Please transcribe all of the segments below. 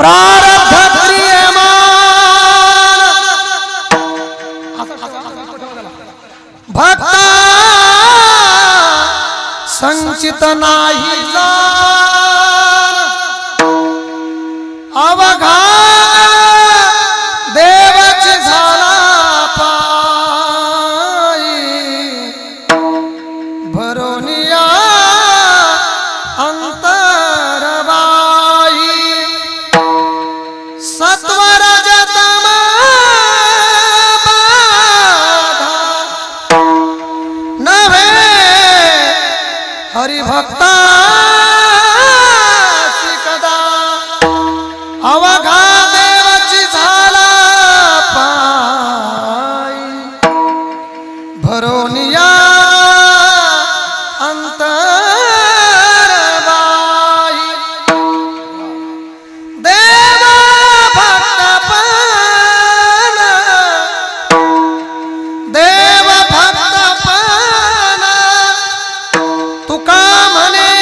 प्रारब्ध क्रियमान भक्ता संचित नाही जाण अवघा देवाची झाला पायी भरोनिया अंतरबाई सत्वरजतम बाधा नव्हे हरिभक्ता कदा अवघा देवाची झाला पायी भरोनिया अंतरबाई देव भक्तपण देव भक्तपण तुका म्हणे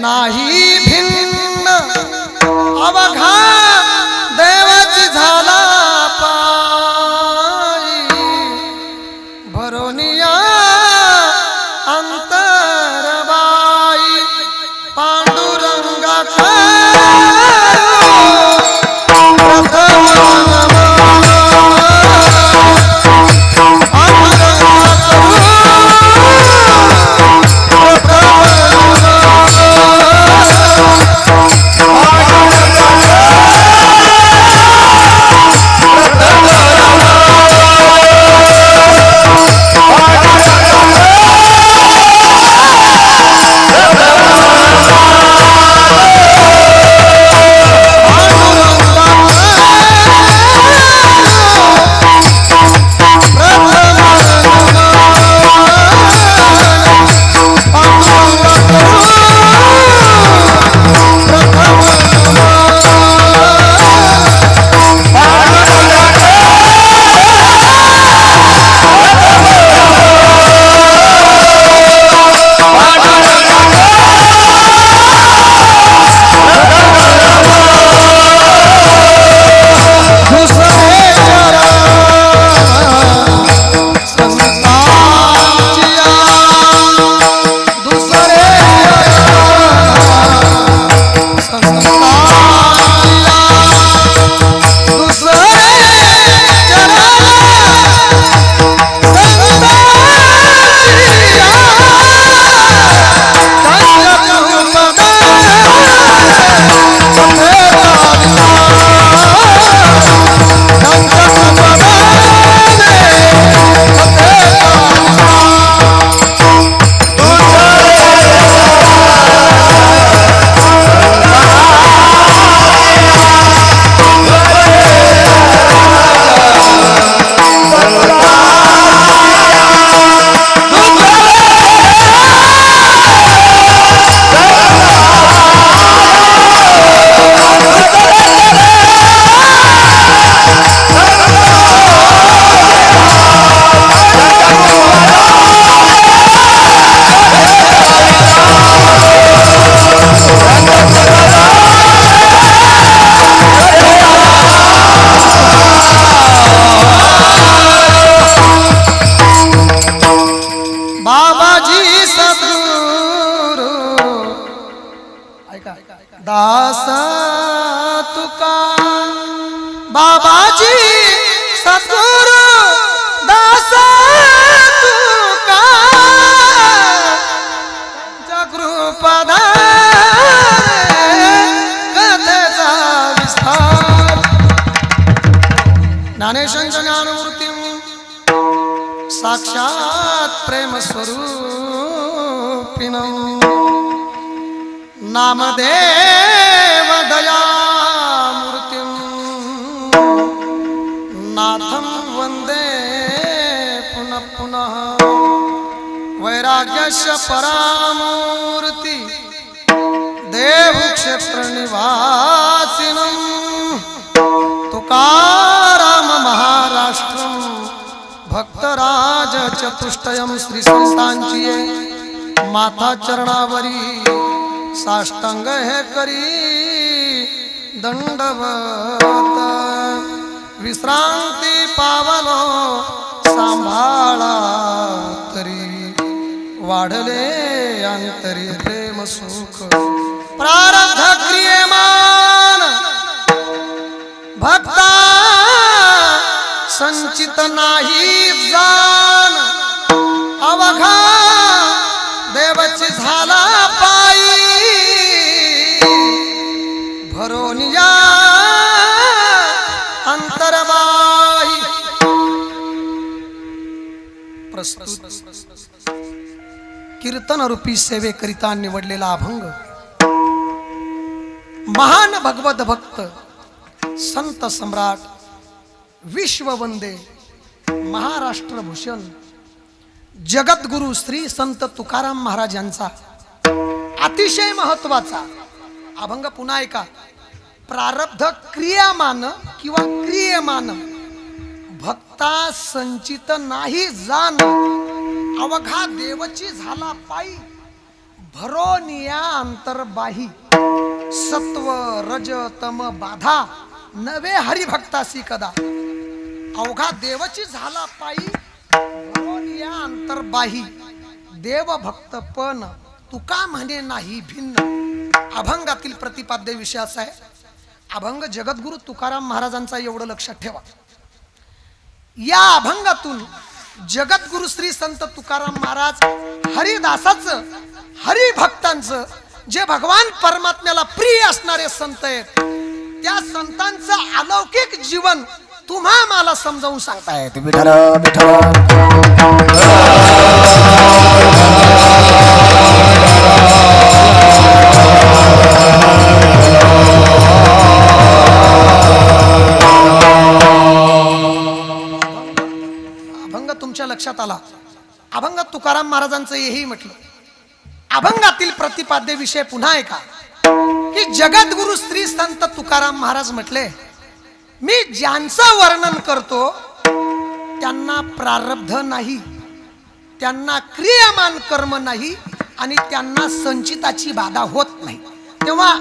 नाही भिन्न अवघा देवाची झाला पायी भरोनिया अंतरबाई पांडुरंगा दास तुका बाबाजी सद्गुरु दास तुका जगृपधारे कथेचा विस्तार ज्ञानेशांच्या ज्ञानमूर्ती साक्षात प्रेम स्वरूपिणं नामदेव दयामूर्तिं नाथं वन्दे पुनः पुनः वैराग्यस्य परामूर्ति देवक्षेत्र निवासिनं तुकाराम महाराष्ट्रं भक्तराज चतुष्टयं श्री संतांची माता चरणावरी साष्टांग हे करी दंडवत विश्रांती पावलो सांभाळा तरी वाढले अंतरी प्रेम सुख प्रारब्ध क्रियमान भक्ता संचित नाही जाण अवघा देवची झाला पायी भरोनिया अंतरबाई प्रस्तुत कीर्तन रूपी सेवेकरिता निवडलेला अभंग महान भगवत भक्त संत सम्राट विश्ववंदे महाराष्ट्र भूषण जगद्गुरु श्री संत तुकाराम महाराज यांचा अतिशय महत्वाचा अभंग पुन्हा ऐका. प्रारब्ध क्रियामान किंवा क्रियमान भक्ता संचित नाही जाण अवघा देवची झाला पायी भरोनिया अंतर्बाही सत्व रज तम बाधा नवे हरिभक्तासी कदा अवघा देवची झाला पायी भरोनिया अंतर्बाही देव भक्त पण तुका म्हणे नाही भिन्न. अभंगातील प्रतिपाद्य विषय असा आहे. अभंग जगद्गुरु तुकाराम महाराजांचा एवढं लक्षात ठेवा. या अभंगातून जगद्गुरु श्री संत तुकाराम महाराज हरिदासाचं हरिभक्तांचं जे भगवान परमात्म्याला प्रिय असणारे संत आहेत त्या संतांचं अलौकिक जीवन तुम्हा मला समजावून सांगतायत. विठ्ठल अभंग तुमच्या लक्षात आला. अभंगात तुकाराम महाराजांचं हेही म्हटलं. अभंगातील प्रतिपाद्य विषय पुन्हा ऐका की जगद्गुरु श्री संत तुकाराम महाराज म्हटले मी ज्यांचं वर्णन करतो त्यांना प्रारब्ध नाही, त्यांना क्रियामान कर्म नाही आणि त्यांना संचिताची बाधा होत नाही. तेव्हा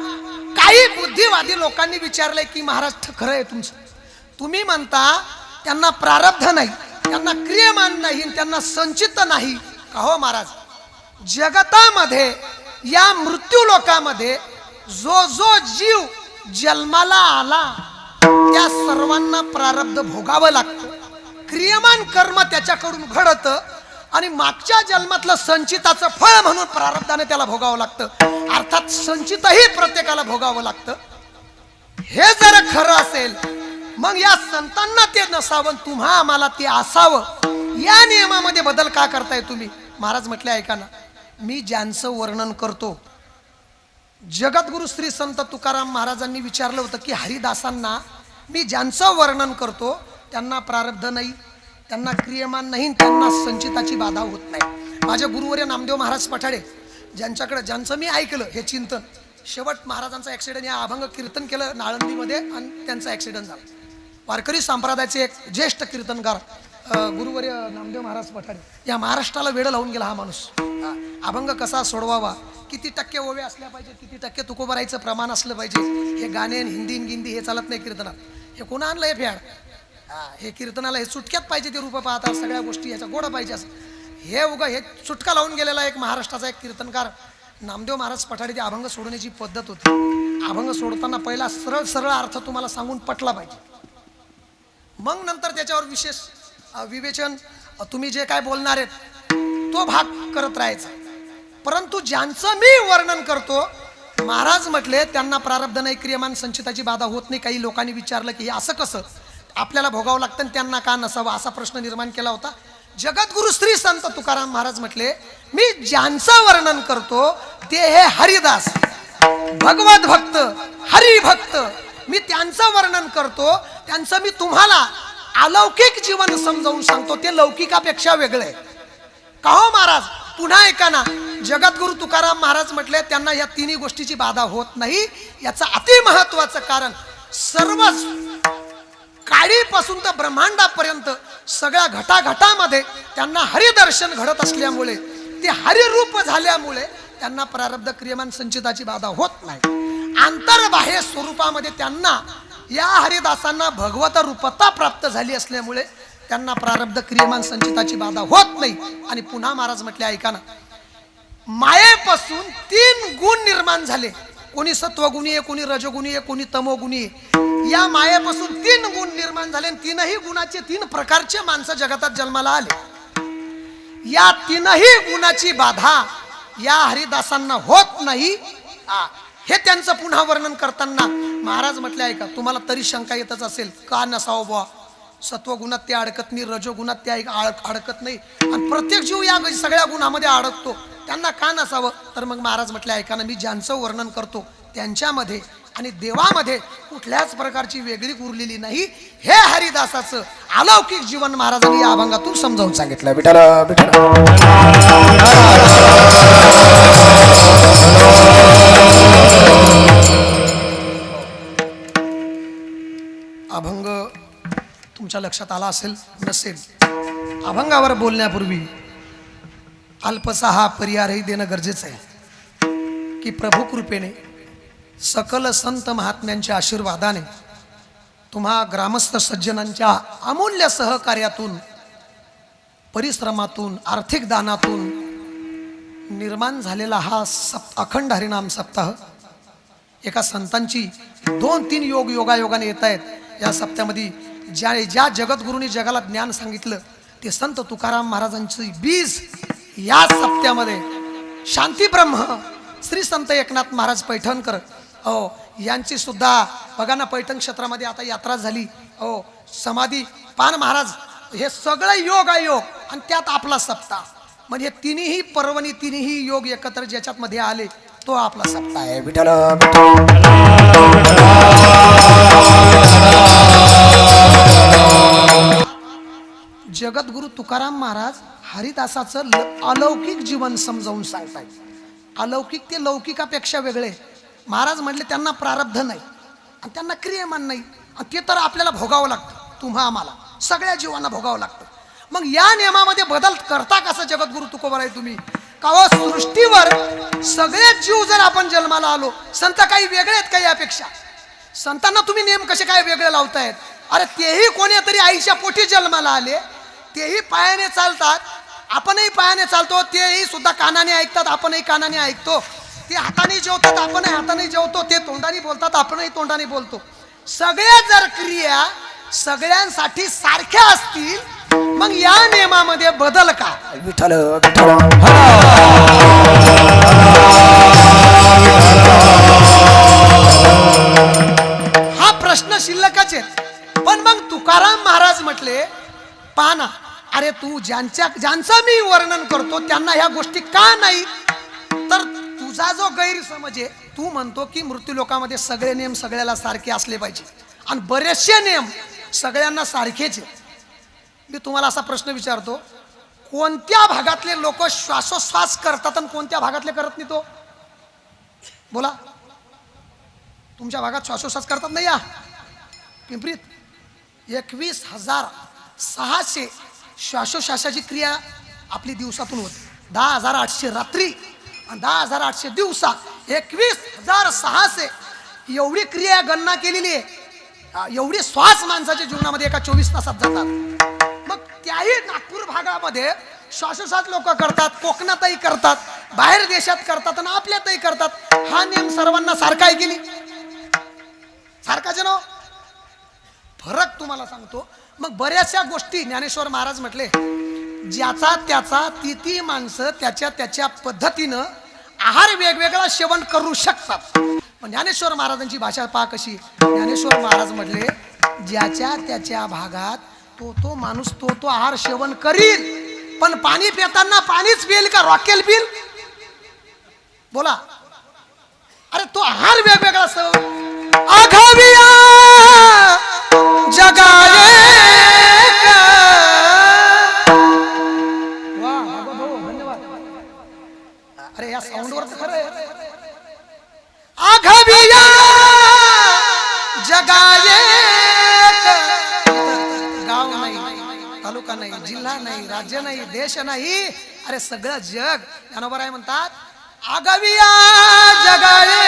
काही बुद्धिवादी लोकांनी विचारले की महाराज खरं आहे तुमचं, तुम्ही म्हणता त्यांना प्रारब्ध नाही, त्यांना क्रियमान नाही, त्यांना संचित नाही का हो महाराज. जगतामध्ये या मृत्यू लोकामध्ये जो जो जीव जन्माला आला त्या सर्वांना प्रारब्ध भोगावं लागतं. क्रियमान कर्म त्याच्याकडून घडतं आणि मागच्या जन्मातलं संचिताचं फळ म्हणून प्रारब्धाने त्याला भोगावं लागतं. अर्थात संचितही प्रत्येकाला भोगावं लागतं. हे जर खरं असेल मग या संतांना ते नसावं, तुम्हा आम्हाला ते असावं. या नियमामध्ये बदल का करताय तुम्ही. महाराज म्हटले ऐका ना, मी ज्यांचं वर्णन करतो जगद्गुरु श्री संत तुकाराम महाराजांनी विचारलं होतं की हरिदासांना मी ज्यांचं वर्णन करतो त्यांना प्रारब्ध नाही, त्यांना क्रियमान नाही, त्यांना संचिताची बाधा होत नाही. माझे गुरुवर्य नामदेव महाराज पठाडे ज्यांचं मी ऐकलं हे चिंतन, शेवट महाराजांचा ॲक्सिडेंट या अभंग कीर्तन केलं नाळंदीमध्ये आणि त्यांचा ॲक्सिडेंट झाला. वारकरी संप्रदायाचे एक ज्येष्ठ कीर्तनकार गुरुवर्य नामदेव महाराज पठाडे या महाराष्ट्राला वेळ लावून गेला हा माणूस. अभंग कसा सोडवावा, किती टक्के ओवे असल्या पाहिजे, किती टक्के तुकोबरायचं प्रमाण असलं पाहिजे. हे गाणे हिंदी गिंदी हे चालत नाही कीर्तनात. हे कोणा आणलं हे फॅड. हे कीर्तनाला हे चुटक्यात पाहिजे ते रूप पाहता सगळ्या गोष्टी याचा गोड पाहिजे असं हे उगा हे चुटका लावून गेलेला एक महाराष्ट्राचा एक कीर्तनकार नामदेव महाराज पठाडे ती अभंग सोडण्याची पद्धत होती. अभंग सोडताना पहिला सरळ सरळ अर्थ तुम्हाला सांगून पटला पाहिजे, मग नंतर त्याच्यावर विशेष विवेचन तुम्ही जे काय बोलणार आहेत तो भाग करत राहायचा. परंतु ज्यांचं मी वर्णन करतो महाराज म्हटले त्यांना प्रारब्ध नाही, क्रियमान संचिताची बाधा होत नाही. काही लोकांनी विचारलं की हे असं कसं, आपल्याला भोगावं लागतं त्यांना का नसावं असा प्रश्न निर्माण केला होता. जगद्गुरु श्री संत तुकाराम महाराज म्हटले मी ज्यांचं वर्णन करतो ते हे हरिदास भगवत भक्त हरिभक्त, मी त्यांचं वर्णन करतो, त्यांचं मी तुम्हाला अलौकिक जीवन समजावून सांगतो. ते लौकिकापेक्षा वेगळे का हो महाराज. पुन्हा ऐका ना, जगद्गुरु तुकाराम महाराज म्हटले त्यांना या तिन्ही गोष्टीची बाधा होत नाही. याचं अति महत्वाचं कारण सर्व काळीपासून तर ब्रह्मांडापर्यंत सगळ्या घटाघटामध्ये त्यांना हरिदर्शन घडत असल्यामुळे, ते हरिरूप झाल्यामुळे त्यांना प्रारब्ध क्रियमान संचिताची बाधा होत नाही. आंतरबाह्य स्वरूपामध्ये त्यांना या हरिदासांना भगवत रूपता प्राप्त झाली असल्यामुळे त्यांना प्रारब्ध क्रियमान संचिताची बाधा होत नाही. आणि पुन्हा महाराज म्हटले, ऐका ना, मायेपासून 3 गुण निर्माण झाले. कोणी सत्वगुणी आहे, कोणी रजोगुणी आहे, कोणी तमोगुणी आहे. या मायेपासून 3 गुण निर्माण झाले आणि 3ही गुणाचे 3 प्रकारचे माणसं जगतात जन्माला आले. या 3ही गुणाची बाधा या हरिदासांना होत नाही. हे त्यांचं पुन्हा वर्णन करताना महाराज म्हटले, ऐका, तुम्हाला तरी शंका येतच असेल, का नसावं बुवा, सत्वगुणात ते अडकत नाही, रजोगुणात ते अडकत नाही आणि प्रत्येक जीव या सगळ्या गुणामध्ये अडकतो, त्यांना का नसावं? तर मग महाराज म्हटले, ऐका ना, मी ज्यांचं वर्णन करतो त्यांच्यामध्ये आणि देवामध्ये कुठल्याच प्रकारची वेगळी उरलेली नाही. हे हरिदासाचं अलौकिक जीवन महाराजांनी या अभंगातून समजावून सांगितलं. विठ्ठल अभंग तुमच्या लक्षात आला असेल, नसेल. अभंगावर बोलण्यापूर्वी अल्पसा हा पर्यायही देणं गरजेचं आहे की प्रभू कृपेने सकल संत महात्म्यांच्या आशीर्वादाने तुम्हा ग्रामस्थ सज्जनांच्या अमूल्य सहकार्यातून, परिश्रमातून, आर्थिक दानातून निर्माण झालेला हा अखंड हरिनाम सप्ताह, एका संतांची 2-3 योगायोगाने येत आहेत. या सप्त्यामध्ये ज्या जगद्गुरूंनी जगाला ज्ञान सांगितलं ते संत तुकाराम महाराजांची बीज या सप्त्यामध्ये शांतीब्रह्म श्री संत एकनाथ महाराज पैठणकर यांची सुद्धा बघा ना, पैठण क्षेत्रामध्ये आता यात्रा झाली. समाधी पान महाराज, हे सगळं योगायोग आणि त्यात आपला सप्ताह, म्हणजे तिन्ही पर्वणी, तिन्ही योग एकत्र ज्याच्यात मध्ये आले तो आपला सप्ताह आहे. विठ्ठल जगद्गुरु तुकाराम महाराज हरिदासाचं अलौकिक जीवन समजावून सांगतायत. अलौकिक ते लौकिकापेक्षा वेगळे. महाराज म्हटले त्यांना प्रारब्ध नाही आणि त्यांना क्रियमान नाही, आणि ते तर आपल्याला भोगावं लागतं, तुम्हा आम्हाला सगळ्या जीवांना भोगावं लागतं. मग या नियमामध्ये बदल करता कसं जगद्गुरु तुकोबर आहे तुम्ही? का सृष्टीवर सगळे जीव जर आपण जन्माला आलो, संत काही वेगळे आहेत का यापेक्षा? संतांना तुम्ही नियम कसे काय वेगळे लावतायत? अरे तेही कोणीतरी आईच्या पोटी जन्माला आले, तेही पायाने चालतात, आपणही पायाने चालतो, तेही सुद्धा कानाने ऐकतात, आपणही कानाने ऐकतो. ते हाताने जेवतात, आपणही हाताने जेवतो, ते तोंडाने बोलतात, आपणही तोंडाने बोलतो. सगळ्या जर क्रिया सगळ्यांसाठी सारख्या असतील, मग या नियमामध्ये बदल का? विठ्ठल हा प्रश्न शिल्लकच आहे. पण मग तुकाराम महाराज म्हटले, पाना, अरे तू ज्यांचं मी वर्णन करतो त्यांना ह्या गोष्टी का नाही? तर तुझा जो गैरसमज आहे, तू म्हणतो की मृत्यू लोकामध्ये सगळे नियम सगळ्याला सारखे असले पाहिजे आणि बरेचसे नियम सगळ्यांना सारखेच आहे. मी तुम्हाला असा प्रश्न विचारतो, कोणत्या भागातले लोक श्वासोश्वास करतात आणि कोणत्या भागातले करत नाही? तो बोला, तुमच्या भागात श्वासोश्वास करतात नाही? या पिंपरीत 21,600 श्वासोश्वासाची क्रिया आपली दिवसातून होते. 10,800 रात्री आणि 10,800 दिवसा, 21,600 एवढी क्रिया गणना केलेली आहे. एवढी श्वास माणसाच्या जीवनामध्ये एका 24 तासात जातात. मग त्याही नागपूर भागामध्ये श्वासोश्वास लोक करतात, कोकणातही करतात, बाहेर देशात करतात आणि आपल्यातही करतात. हा नियम सर्वांना सारखा आहे की नाही? सारखाच आहे ना? फरक तुम्हाला सांगतो. मग बऱ्याचशा गोष्टी ज्ञानेश्वर महाराज म्हटले, ज्याचा त्याचा ती माणसं त्याच्या पद्धतीनं आहार वेगवेगळा सेवन करू शकतात. पण ज्ञानेश्वर महाराजांची भाषा पहा कशी. ज्ञानेश्वर महाराज म्हटले, ज्याच्या त्याच्या भागात तो माणूस तो आहार सेवन करील, पण पाणी पिताना पाणीच पिईल का रॉकेल पिईल? बोला. अरे तो आहार वेगवेगळा आघाविया जगाले अरे या साऊंडवर तर खरं आहे. आघाविया जगाले, गाव नाही, तालुका नाही, जिल्हा नाही, राज्य नाही, देश नाही, अरे सगळं जग. ज्ञानोबा राय म्हणतात, आघाविया जगाले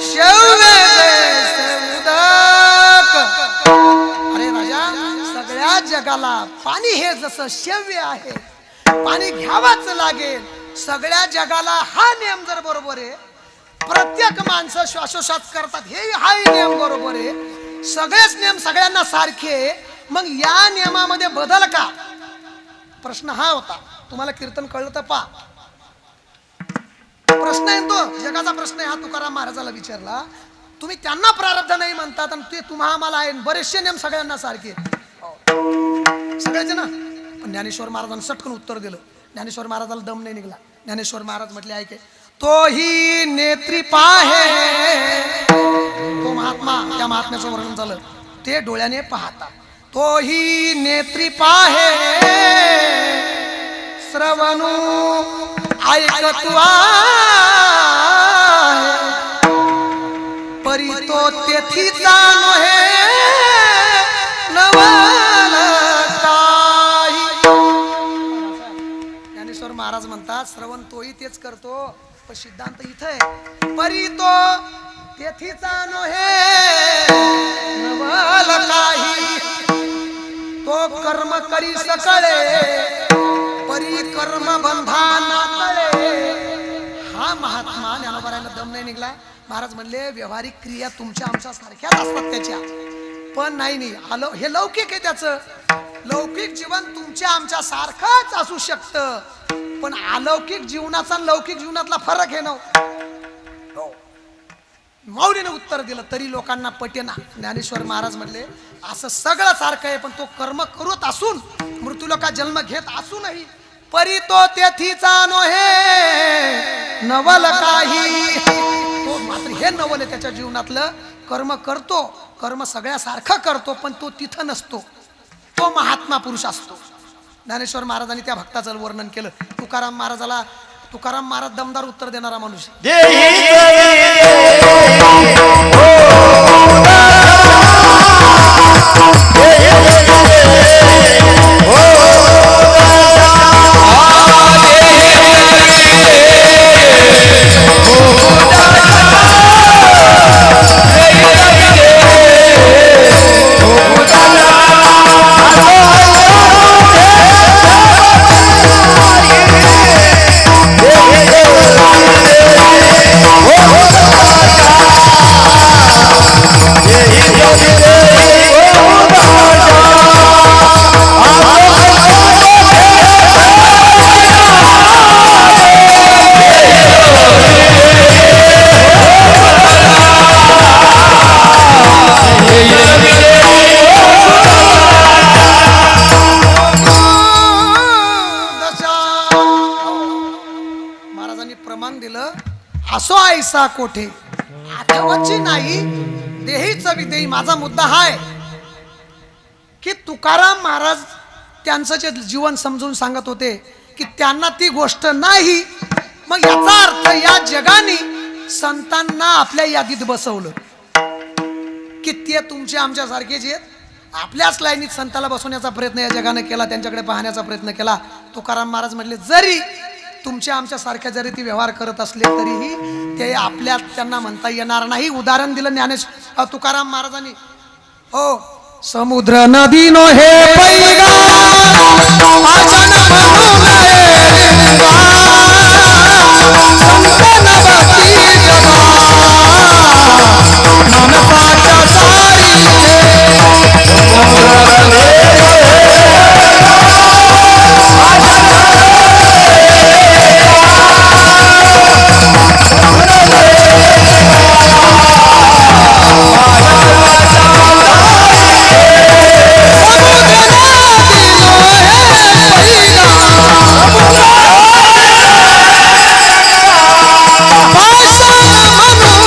शव्य जैसे उदक. अरे राजा, सगळ्या जगाला पाणी हे जसं शव्य आहे, पाणी घ्यावाच लागेल. सगळ्या जगाला हा नियम जर बरोबर आहे, प्रत्येक माणसं श्वासोश्वास करतात हे हाही नियम बरोबर आहे, सगळेच नियम सगळ्यांना सारखे, मग या नियमामध्ये बदल का? प्रश्न हा होता. तुम्हाला कीर्तन कळलं तर पा प्रश्न आहे तो, जगाचा प्रश्न आहे हा. तुकाराम महाराजाला विचारला, तुम्ही त्यांना प्रारब्ध नाही म्हणतात आणि ते तुम्हा आम्हाला आहे, बरेचसे नियम सगळ्यांना सारखे सगळ्याचे ना. पण ज्ञानेश्वर महाराजांनी सटकन उत्तर दिलं. ज्ञानेश्वर महाराजाला दम नाही निघला. ज्ञानेश्वर महाराज म्हटले ऐके, तो ही नेत्री पाहे, तो महात्मा, त्या महात्म्याचं वर्णन झालं, ते डोळ्याने पाहता. तो ही नेत्री पाहे, श्रवणू ऐकतू आहे, परी तो तेथीचा नोहे नवलताही. ज्ञानेश्वर महाराज म्हणतात श्रवण तोही तेच करतो, पण सिद्धांत इथं आहे, परी तो तेथीचा नोहे नवलताही. तो कर्म करी सकळे, परी कर्म बंधाना कळे. हा महात्मा ज्ञानोबारायला दम नाही निघला. महाराज म्हणले व्यवहारिक क्रिया तुमच्या आमच्या सारख्याच असतात त्याच्या, पण नाही हे लौकिक आहे. त्याचं लौकिक जीवन तुमच्या आमच्या सारखंच असू शकतं, पण अलौकिक जीवनाचा लौकिक जीवनातला फरक आहे ना. मौलीने उत्तर दिलं तरी लोकांना पटेना. ज्ञानेश्वर महाराज म्हणले असं सगळं सारखं आहे, पण तो कर्म करत असून मृत्यूलोका जन्म घेत असूनही परी तो तेथीचा नोहे नवल काही. तो मात्र हे नवल आहे त्याच्या जीवनातलं. कर्म करतो, कर्म सगळ्यासारखं करतो, पण तो तिथं नसतो, तो महात्मा पुरुष असतो. ज्ञानेश्वर महाराजांनी त्या भक्ताचं वर्णन केलं. तुकाराम महाराज दमदार उत्तर देणारा माणूस. असो ऐसा कोठे आठवची नाही देहीच विदेही. माझा मुद्दा हाय की तुकाराम महाराज त्यांचं जे जीवन समजून सांगत होते की त्यांना ती गोष्ट नाही, मग याचा अर्थ या जगाने संतांना आपल्या यादीत बसवलं की ते तुमचे आमच्या सारखेच आहेत. आपल्याच लाईनीत संताला बसवण्याचा प्रयत्न या जगाने केला, त्यांच्याकडे पाहण्याचा प्रयत्न केला. तुकाराम महाराज म्हटले जरी तुमच्या आमच्या सारख्या जरी ती व्यवहार करत असले तरीही ते आपल्या त्यांना म्हणता येणार नाही. उदाहरण दिलं ज्ञानेश्वर तुकाराम महाराजांनी. हो, समुद्र नदी नो हे पैगा आजन म्हणून म्हणून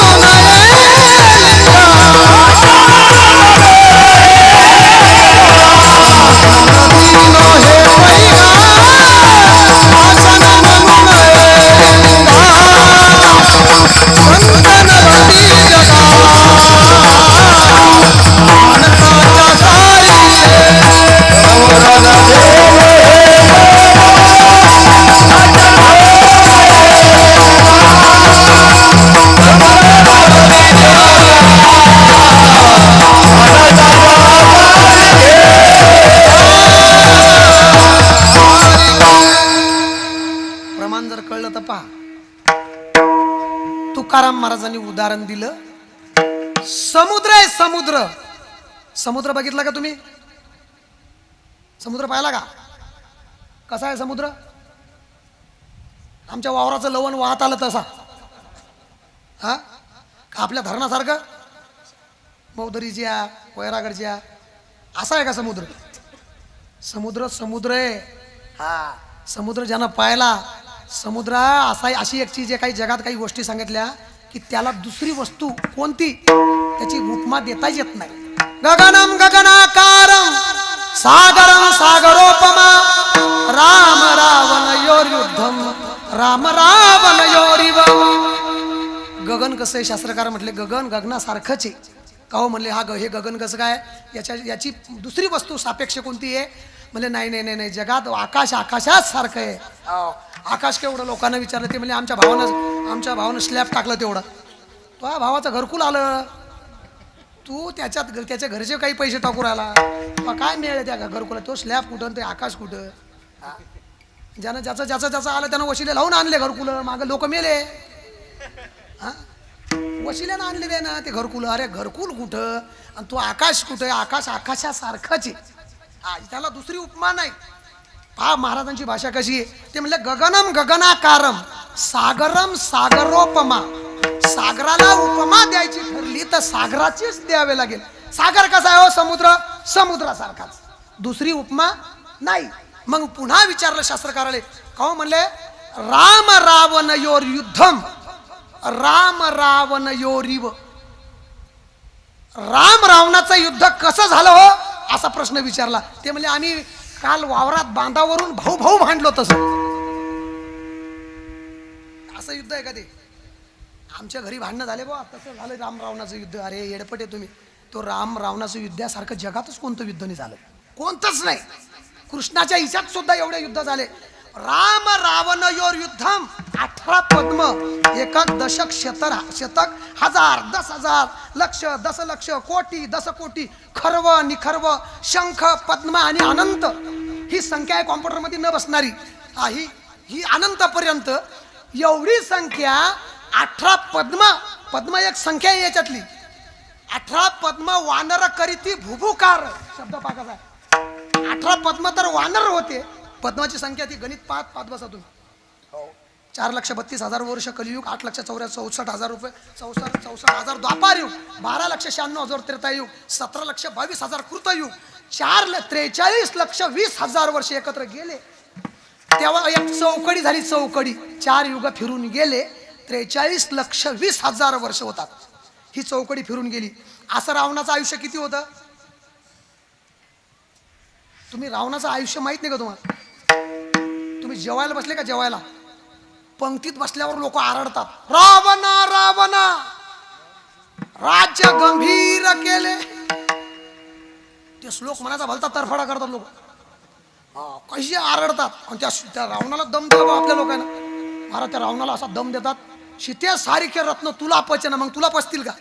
उदाहरण दिलं. समुद्र आहे समुद्र. समुद्र बघितला का तुम्ही? समुद्र पाहिला का? कसा आहे समुद्र? आमच्या वावराचं लवण वाहत आलं तसा हा का आपल्या धरणासारखं मौदरीच्या वैरागडच्या असा आहे का समुद्र? समुद्र समुद्र आहे. हा समुद्र ज्यानं पाहिला समुद्र असा अशी एक चीज आहे. काही जगात काही गोष्टी सांगितल्या की त्याला दुसरी वस्तू कोणती त्याची उपमा देताच येत नाही. गगनम गगनाकारम सागरम सागरोपमा राम रावणयोर्युद्धम राम रावणयोरिव. गगन कसं आहे? शास्त्रकार म्हटले गगन गगनासारखंच आहे. का हो म्हणले? हे गगन कसं काय? याची दुसरी वस्तू सापेक्ष कोणती आहे? म्हणजे नाही नाही नाही नाही जगात आकाश आकाशाच सारखं आहे. आकाश केवढं लोकांना विचारलं ते म्हणजे आमच्या भावानं स्लॅब टाकलं तेवढं. तो भावाचं घरकुल आलं. तू त्याच्या घरचे काही पैसे टाकू राहिला. काय मिळेल त्या घरकुला? तो स्लॅब कुठं ते आकाश कुठं? ज्यानं ज्याचं आलं त्यानं वशिले लावून आणले घरकुलं. मागं लोक मेले. हा वशिल्यानं आणलेले ना ते घरकुल. अरे घरकुल कुठं आणि तो आकाश कुठं? आकाश आकाशासारखंच आहे. त्याला दुसरी उपमा नाही. पहा महाराजांची भाषा कशी आहे ते म्हणले गगनम गगनाकारम सागरम सागरोपमा. सागराला उपमा द्यायची ठरली तर सागराचीच द्यावे लागेल. सागर कसा आहे? हो समुद्र समुद्रासारखाच, दुसरी उपमा नाही. मग पुन्हा विचारलं शास्त्रकाराले. का म्हणले? राम रावणयोर युद्धम राम रावणयोरिव. राम रावणाचं युद्ध कसं झालं हो असा प्रश्न विचारला. ते म्हणजे आम्ही काल वावरात बांधावरून भाऊ भाऊ भांडलो तसं. असं युद्ध आहे का ते? आमच्या घरी भांडणं झाले बा तसं झालं राम रावणाचं युद्ध. अरे येडपटे तुम्ही. तो राम रावणाचं युद्धासारखं जगातच कोणतं युद्ध नाही झालं. कोणतंच नाही. कृष्णाच्या हिच्यात सुद्धा एवढे युद्ध झाले. राम रावणयोर युद्धम 18 पद्म एकक दशक शतक हजार 10,000 लक्ष दशलक्ष कोटी दशकोटी खर्व निखर्व शंख पद्म आणि अनंत. ही संख्या आहे कॉम्प्युटरमध्ये न बसणारी. ही अनंतपर्यंत एवढी संख्या. 18 पद्म एक संख्या आहे याच्यातली. 18 पद्म वानर करीती भुभुकार शब्द पाकाचा. 18 पद्म तर वानर होते. पद्माची संख्या ती गणित पाच बसा तुम्ही. 4,32,000 वर्ष कलियुग, 8,64,000 रुपये 64,000 द्वापार युग, 12,96,000 त्रेतायुग, 17,22,000 कृतयुग, 4,43,20,000 वर्ष एकत्र गेले. तेव्हा एक चौकडी झाली. चौकडी 4 युग फिरून गेले. 43,20,000 वर्ष होतात. ही चौकडी फिरून गेली. असं रावणाचं आयुष्य किती होतं? तुम्ही रावणाचं आयुष्य माहित नाही का तुम्हाला? तुम्ही जेवायला बसले का? जेवायला पंक्तीत बसल्यावर लोक आरडतात रावणा रावणा राज्य गंभीर केले. ते श्लोक मनाचा भलता तरफडा करतात लोक. कशी आरडतात. आणि त्या रावणाला दम दिला बा आपल्या लोकांना. महाराज त्या रावणाला असा दम देतात. शिते सारिखे रत्न तुला पचना. मग तुला पचतील का?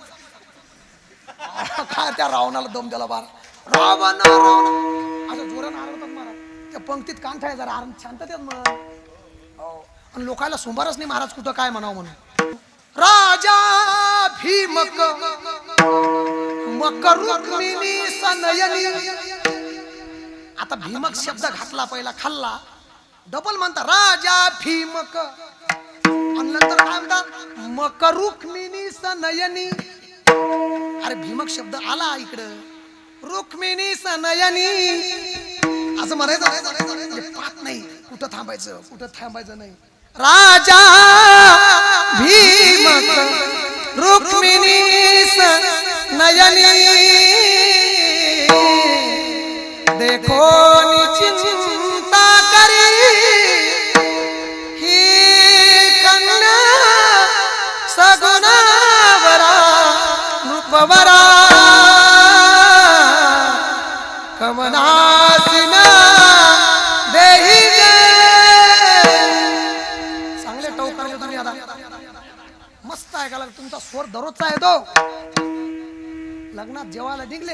काय त्या रावणाला दम दिला बारा. रावण रावण असं जोरानं आरडतात महाराज. त्या पंक्तीत कान ठेवाय जरा शांततेत मग. आणि लोकांना सोमवारच नाही महाराज कुठं काय म्हणावं म्हणून. राजा भीमक मकर रुक्मिणी सनयनी. आता भीमक शब्द घातला पहिला खाल्ला डबल म्हणता राजा भीमक. आणि नंतर काय म्हणतात? मकर रुक्मिणी सनयनी. अरे भीमक शब्द आला इकडं. रुक्मिणी सनयनी असं म्हणायचं पाहत नाही. कुठं थांबायचं नाही. राजा भीमक रुक्मिणी सनयनी देखो चिंता करी ही कन्या सगुणावरा रूपवरा कमनासिना देही. चांगले टोक करायचे तुम्ही आता. मस्त ऐकायला तुमचा स्वर दररोजचा आहे तो. लग्नात जेवायला निघले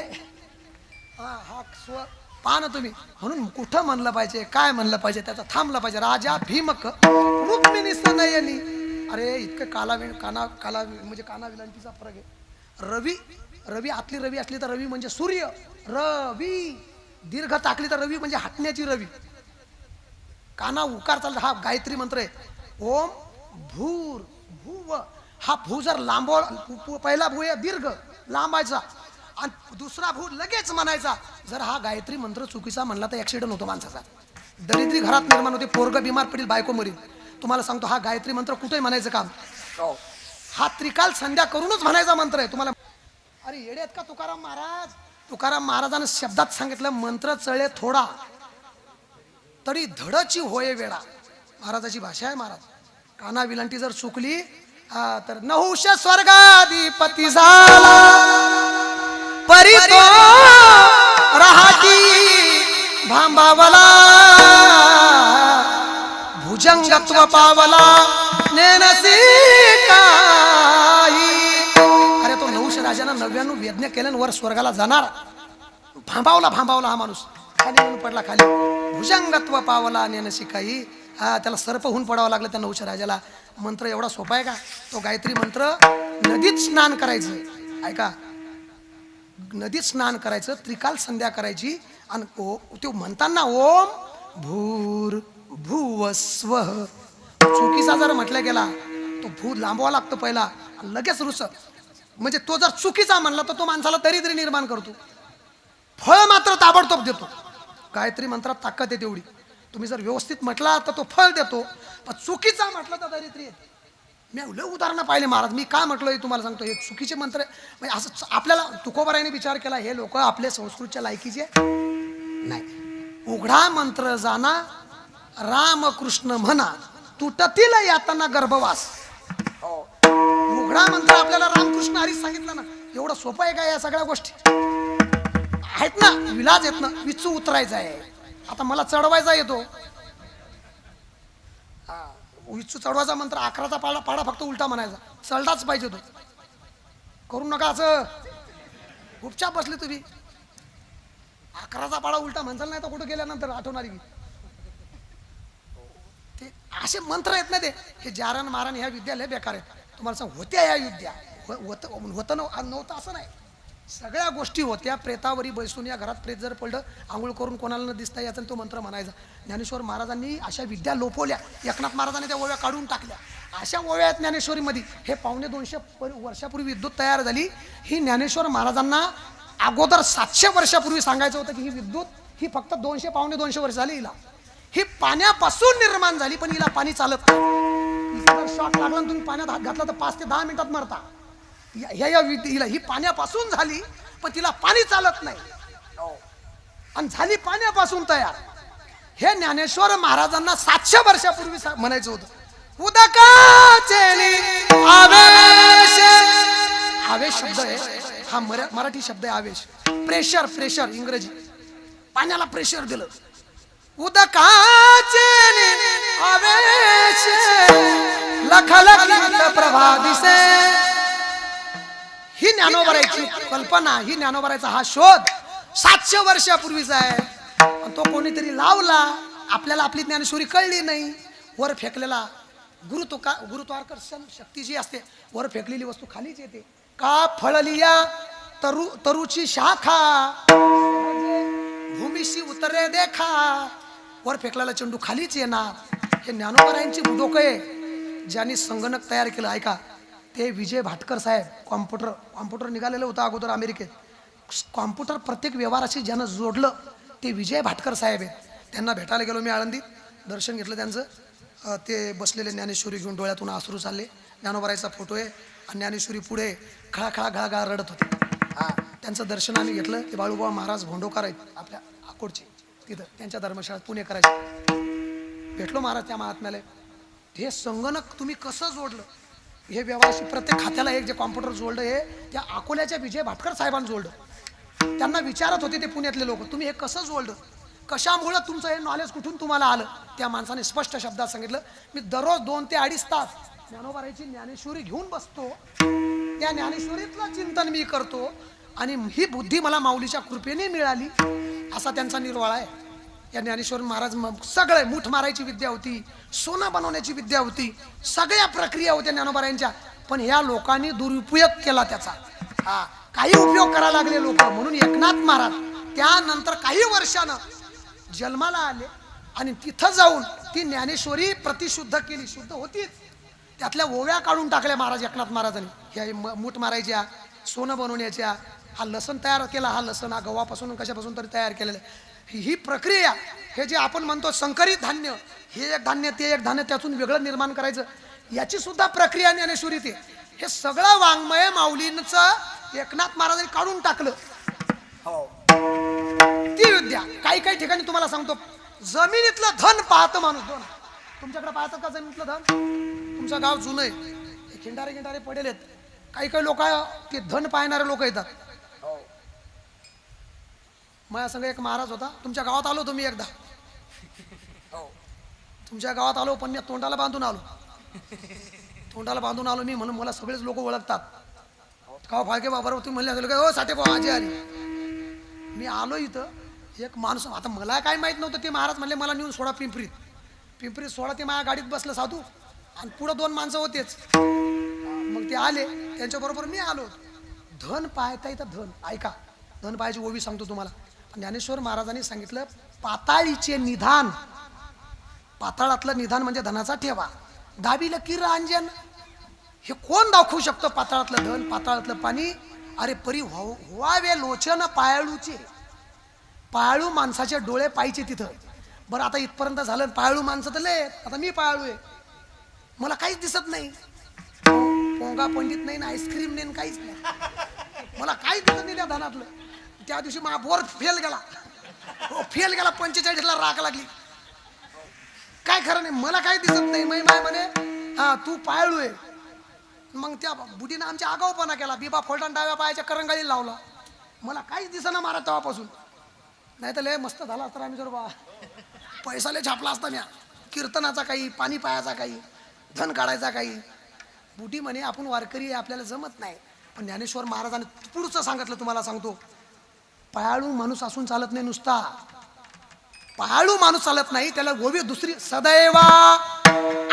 हा स्वर पहा ना तुम्ही. म्हणून कुठं म्हणलं पाहिजे काय म्हणलं पाहिजे त्याचा थांबलं पाहिजे. राजा भीमक रुक्मिणी सनयनी. अरे इतकं काना म्हणजे काना विलांटीचा फरक आहे. रवी रवी आतली रवी असली तर रवी म्हणजे सूर्य. रवी दीर्घ टाकली तर रवी म्हणजे हटण्याची रवी. काना उकार चालला. हा गायत्री मंत्र आहे. ओम भूर भूव. हा भू जर पहिला भू आहे दीर्घ लांबायचा आणि दुसरा भू लगेच म्हणायचा. जर हा गायत्री मंत्र चुकीचा म्हणला तर ऍक्सिडेंट होतो माणसाचा. दरिद्री घरात निर्माण होते. पोरग बिमार पडेल, बायको मरील. तुम्हाला सांगतो हा गायत्री मंत्र कुठेही म्हणायचं काम. हा त्रिकाल संध्या करूनच म्हणायचा मंत्र आहे. तुम्हाला अरे येडे आहेत का तुकाराम महाराज. तुकाराम महाराजांनी शब्दात सांगितलं मंत्र चळे थोडा तरी धडची होय वेळा. महाराजाची भाषा आहे. महाराज काना विलंटी जर चुकली तर नहुष स्वर्गाधिपती झाला परी तो राहती भांबावला भुजंगत्व पावला नेनसी काही. अरे तो नहुष राजानं 99 यज्ञ केल्यान वर स्वर्गाला जाणार. भांबावला हा माणूस खाली येऊन पडला. खाली भुजंगत्व पावला नेनसी काही. त्याला सर्प होऊन पडावं लागलं त्या नहुष राजाला. मंत्र एवढा सोपा आहे का. तो गायत्री मंत्र नदीत स्नान करायचं. ऐका नदीत स्नान करायचं, त्रिकाल संध्या करायची आणि ते म्हणताना ओम भूर भुवस्व चुकीचा जर म्हटलं गेला तो भू लांबवा लागतो पहिला लगेच रुस. म्हणजे तो जर चुकीचा म्हणला तर तो माणसाला दरिद्री निर्माण करतो. फळ मात्र ताबडतोब देतो. गायत्री मंत्रात ताकद आहे तेवढी. तुम्ही जर व्यवस्थित म्हटला तर तो फळ देतो, पण चुकीचा म्हटलं तर दरिद्री येते. मी लय उदाहरणं पाहिले महाराज. मी काय म्हटलं तुम्हाला सांगतो. हे चुकीचे मंत्र म्हणजे असं आपल्याला तुकोबारायाने विचार केला हे लोक आपल्या संस्कृतच्या लायकीचे नाही. उघडा मंत्र जाना रामकृष्ण म्हणा तुटतील यातना गर्भवास. उघडा मंत्र आपल्याला रामकृष्ण हरी सांगितलं ना. एवढं सोपं आहे का. या सगळ्या गोष्टी आहेत ना. विलाज आहेत ना. विचू उतरायचा आहे. आता मला चढवायचा येतो. विचू चढवायचा मंत्र 11चा पाडा फक्त उलटा म्हणायचा. चढलाच पाहिजे तो. करू नका असं. गुपचाप बसले तुम्ही. 11चा पाडा उलटा म्हणचाल नाही तर कुठं गेल्यानंतर आठवणारी ते असे मंत्र आहेत ना. ते हे जारण मारण ह्या विद्या लय बेकार आहेत. तुम्हाला सांग होत्या ह्या विद्या होतं नव्हतं असं नाही. सगळ्या गोष्टी होत्या. प्रेतावरी बैसून या घरात प्रेत जर पडलं आंघोळ करून कोणाला न दिसता याचा तो मंत्र म्हणायचा. ज्ञानेश्वर महाराजांनी अशा विद्या लोपवल्या. एकनाथ महाराजांनी त्या ओव्या काढून टाकल्या. अशा ओव्या आहेत ज्ञानेश्वरीमध्ये. हे 250 वर्षापूर्वी विद्युत तयार झाली. ही ज्ञानेश्वर महाराजांना अगोदर 700 वर्षापूर्वी सांगायचं होतं की ही विद्युत ही फक्त 200-250 वर्ष झाली. हिला ही पाण्यापासून निर्माण झाली पण हिला पाणी चालत नाही. शॉक लागला तुम्ही पाण्यात हात घातला तर 5 ते 10 मिनिटात मरता. हिला ही पाण्यापासून झाली पण तिला पाणी चालत नाही आणि झाली पाण्यापासून तयार. हे ज्ञानेश्वर महाराजांना 700 वर्षापूर्वी म्हणायचं होतं. उदकाचे आवेश. आवेश शब्द आहे हा मराठी शब्द आहे. आवेश प्रेशर इंग्रजी. पाण्याला प्रेशर दिलं. उदकाचे आवेश लखलखित प्रभा दिसे. ही ज्ञानोबरायची कल्पना, ही ज्ञानोबरायचा हा शोध 700 वर्षापूर्वीचा आहे. तो कोणीतरी लावला. आपल्याला आपली ज्ञानेश्वरी कळली नाही. वर फेकलेला गुरुत्वाकर्षण शक्ती जी असते वर फेकलेली वस्तू खालीच येते. का फळलिया तरुची शाखा भूमीशी उतरे देखा. वर फेकलेला चेंडू खालीच येणार. हे ज्ञानोबरायांची डोकं आहे. ज्यांनी संगणक तयार केलं ऐका ते विजय भाटकर साहेब. कॉम्प्युटर निघालेलं होतं अगोदर अमेरिकेत. कॉम्प्युटर प्रत्येक व्यवहाराशी ज्यानं जोडलं ते विजय भाटकर साहेब आहेत. त्यांना भेटायला गेलो मी आळंदीत. दर्शन घेतलं त्यांचं. ते बसलेले ज्ञानेश्वरी घेऊन डोळ्यातून आसरू चालले. ज्ञानोबरायचा फोटो आहे आणि ज्ञानेश्वरी पुढे खळाखळा गळा रडत होते. त्यांचं दर्शन आम्ही घेतलं. ते बाळूबाबा महाराज भोंडोकर आहेत आपल्या अकोटचे. तिथं त्यांच्या धर्मशाळेत पुणे करायचे. भेटलो महाराज त्या महात्म्याला. हे संगणक तुम्ही कसं जोडलं. हे व्यवहाराशी प्रत्येक खात्याला एक जे कॉम्प्युटर जोडलं हे त्या अकोल्याच्या विजय भाटकर साहेबांनी जोडलं. त्यांना विचारत होते ते पुण्यातले लोक तुम्ही हे कसं जोडलं. कशामुळं तुमचं हे नॉलेज कुठून तुम्हाला आलं. त्या माणसाने स्पष्ट शब्दात सांगितलं मी दररोज 2 ते 2.5 तास ज्ञानोबरायची ज्ञानेश्वरी घेऊन बसतो. त्या ज्ञानेश्वरीतलं चिंतन मी करतो आणि ही बुद्धी मला माऊलीच्या कृपेने मिळाली असा त्यांचा निर्वाळा आहे. या ज्ञानेश्वर महाराज सगळे मूठ मारायची विद्या होती, सोनं बनवण्याची विद्या होती, सगळ्या प्रक्रिया होत्या ज्ञानोबारायांच्या. पण ह्या लोकांनी दुरुपयोग केला त्याचा. काही उपयोग करायला लागले लोक. म्हणून एकनाथ महाराज त्यानंतर काही वर्षानं जन्माला आले आणि तिथं जाऊन ती ज्ञानेश्वरी प्रतिशुद्ध केली. शुद्ध होतीच, त्यातल्या ओव्या काढून टाकल्या महाराज एकनाथ महाराजांनी. ह्या मूठ मारायच्या, सोनं बनवण्याच्या, हा लसण तयार केला. हा लसण हा गव्हापासून कशापासून तरी तयार केलेलं. ही प्रक्रिया, हे जे आपण म्हणतो संकरित धान्य, हे एक धान्य ते एक धान्य त्यातून वेगळं निर्माण करायचं, याची सुद्धा प्रक्रिया ज्ञानेश्वरीत आहे. हे सगळं वाङ्मय माऊलींचं एकनाथ महाराजांनी काढून टाकलं. हो, ती विद्या. काही काही ठिकाणी तुम्हाला सांगतो, जमिनीतलं धन पाहतं माणूस. धन तुमच्याकडे पाहतात का जमिनीतलं धन? तुमचं गाव जुनं आहे, खिंडारे खिंडारे पडेल आहेत. काही काही लोक ते धन पाहणारे लोक येतात. माझ्या संग एक महाराज होता. तुमच्या गावात आलो तुम्ही एकदा. तुमच्या गावात आलो, पण मी तोंडाला बांधून आलो. तोंडाला बांधून आलो मी, म्हणून मला सगळेच लोक ओळखतात. गाव फाळके बाबा तुम्ही म्हणले काय, हो साठे भाऊ आजी आली. मी आलो इथं, एक माणूस, आता मला काय माहित नव्हतं. ते महाराज म्हणले मला नेऊन सोडा पिंपरीत. पिंपरीत सोडा. ते माझ्या गाडीत बसलं साधू, आणि पुढं 2 माणसं होतेच. मग ते आले, त्यांच्याबरोबर मी आलो. धन पाहता इथं धन. ऐका, धन पाहायची ओवी सांगतो तुम्हाला. ज्ञानेश्वर महाराजांनी सांगितलं, पाताळीचे निधान. पाताळातलं निधान म्हणजे धनाचा ठेवा. दाबीला किर अंजन. हे कोण दाखवू शकतो? पाताळातलं धन, पाताळातलं पाणी. अरे परी व्हावे लोचन पायाळूचे. पायाळू माणसाचे डोळे पाहिजे तिथं. बरं आता इथपर्यंत झालं, पायाळू माणसं तर लय. आता मी पायाळू आहे, मला काहीच दिसत नाही. पोंगा पंडित नाही ना, आईस्क्रीम नाही, काहीच नाही. मला काहीच दिसत नाही त्या धनातलं. त्या दिवशी माझा बोर फेल गेला. फेल गेला. 45ला राख लागली. काय खरं नाही, मला काही दिसत नाही. माय म्हणे हा तू पायाळू आहे. मग त्या बुढीनं आमच्या आगाऊपणा केला. बिबा फोलटान डाव्या पायाच्या करंगाळी लावला. मला काहीच दिसेना महाराज तेव्हापासून. नाही तर लय मस्त झाला असता आम्ही. जर बा पैसा लय छापला असता म्या. कीर्तनाचा काही, पाणी पायाचा काही, धन काढायचा काही. बुढी म्हणे आपण वारकरी आहे, आपल्याला जमत नाही. पण ज्ञानेश्वर महाराजांनी पुढचं सांगितलं. तुम्हाला सांगतो, पायाळू माणूस असून चालत नाही. नुसता पायाळू माणूस चालत नाही, त्याला गोवी दुसरी सदैवा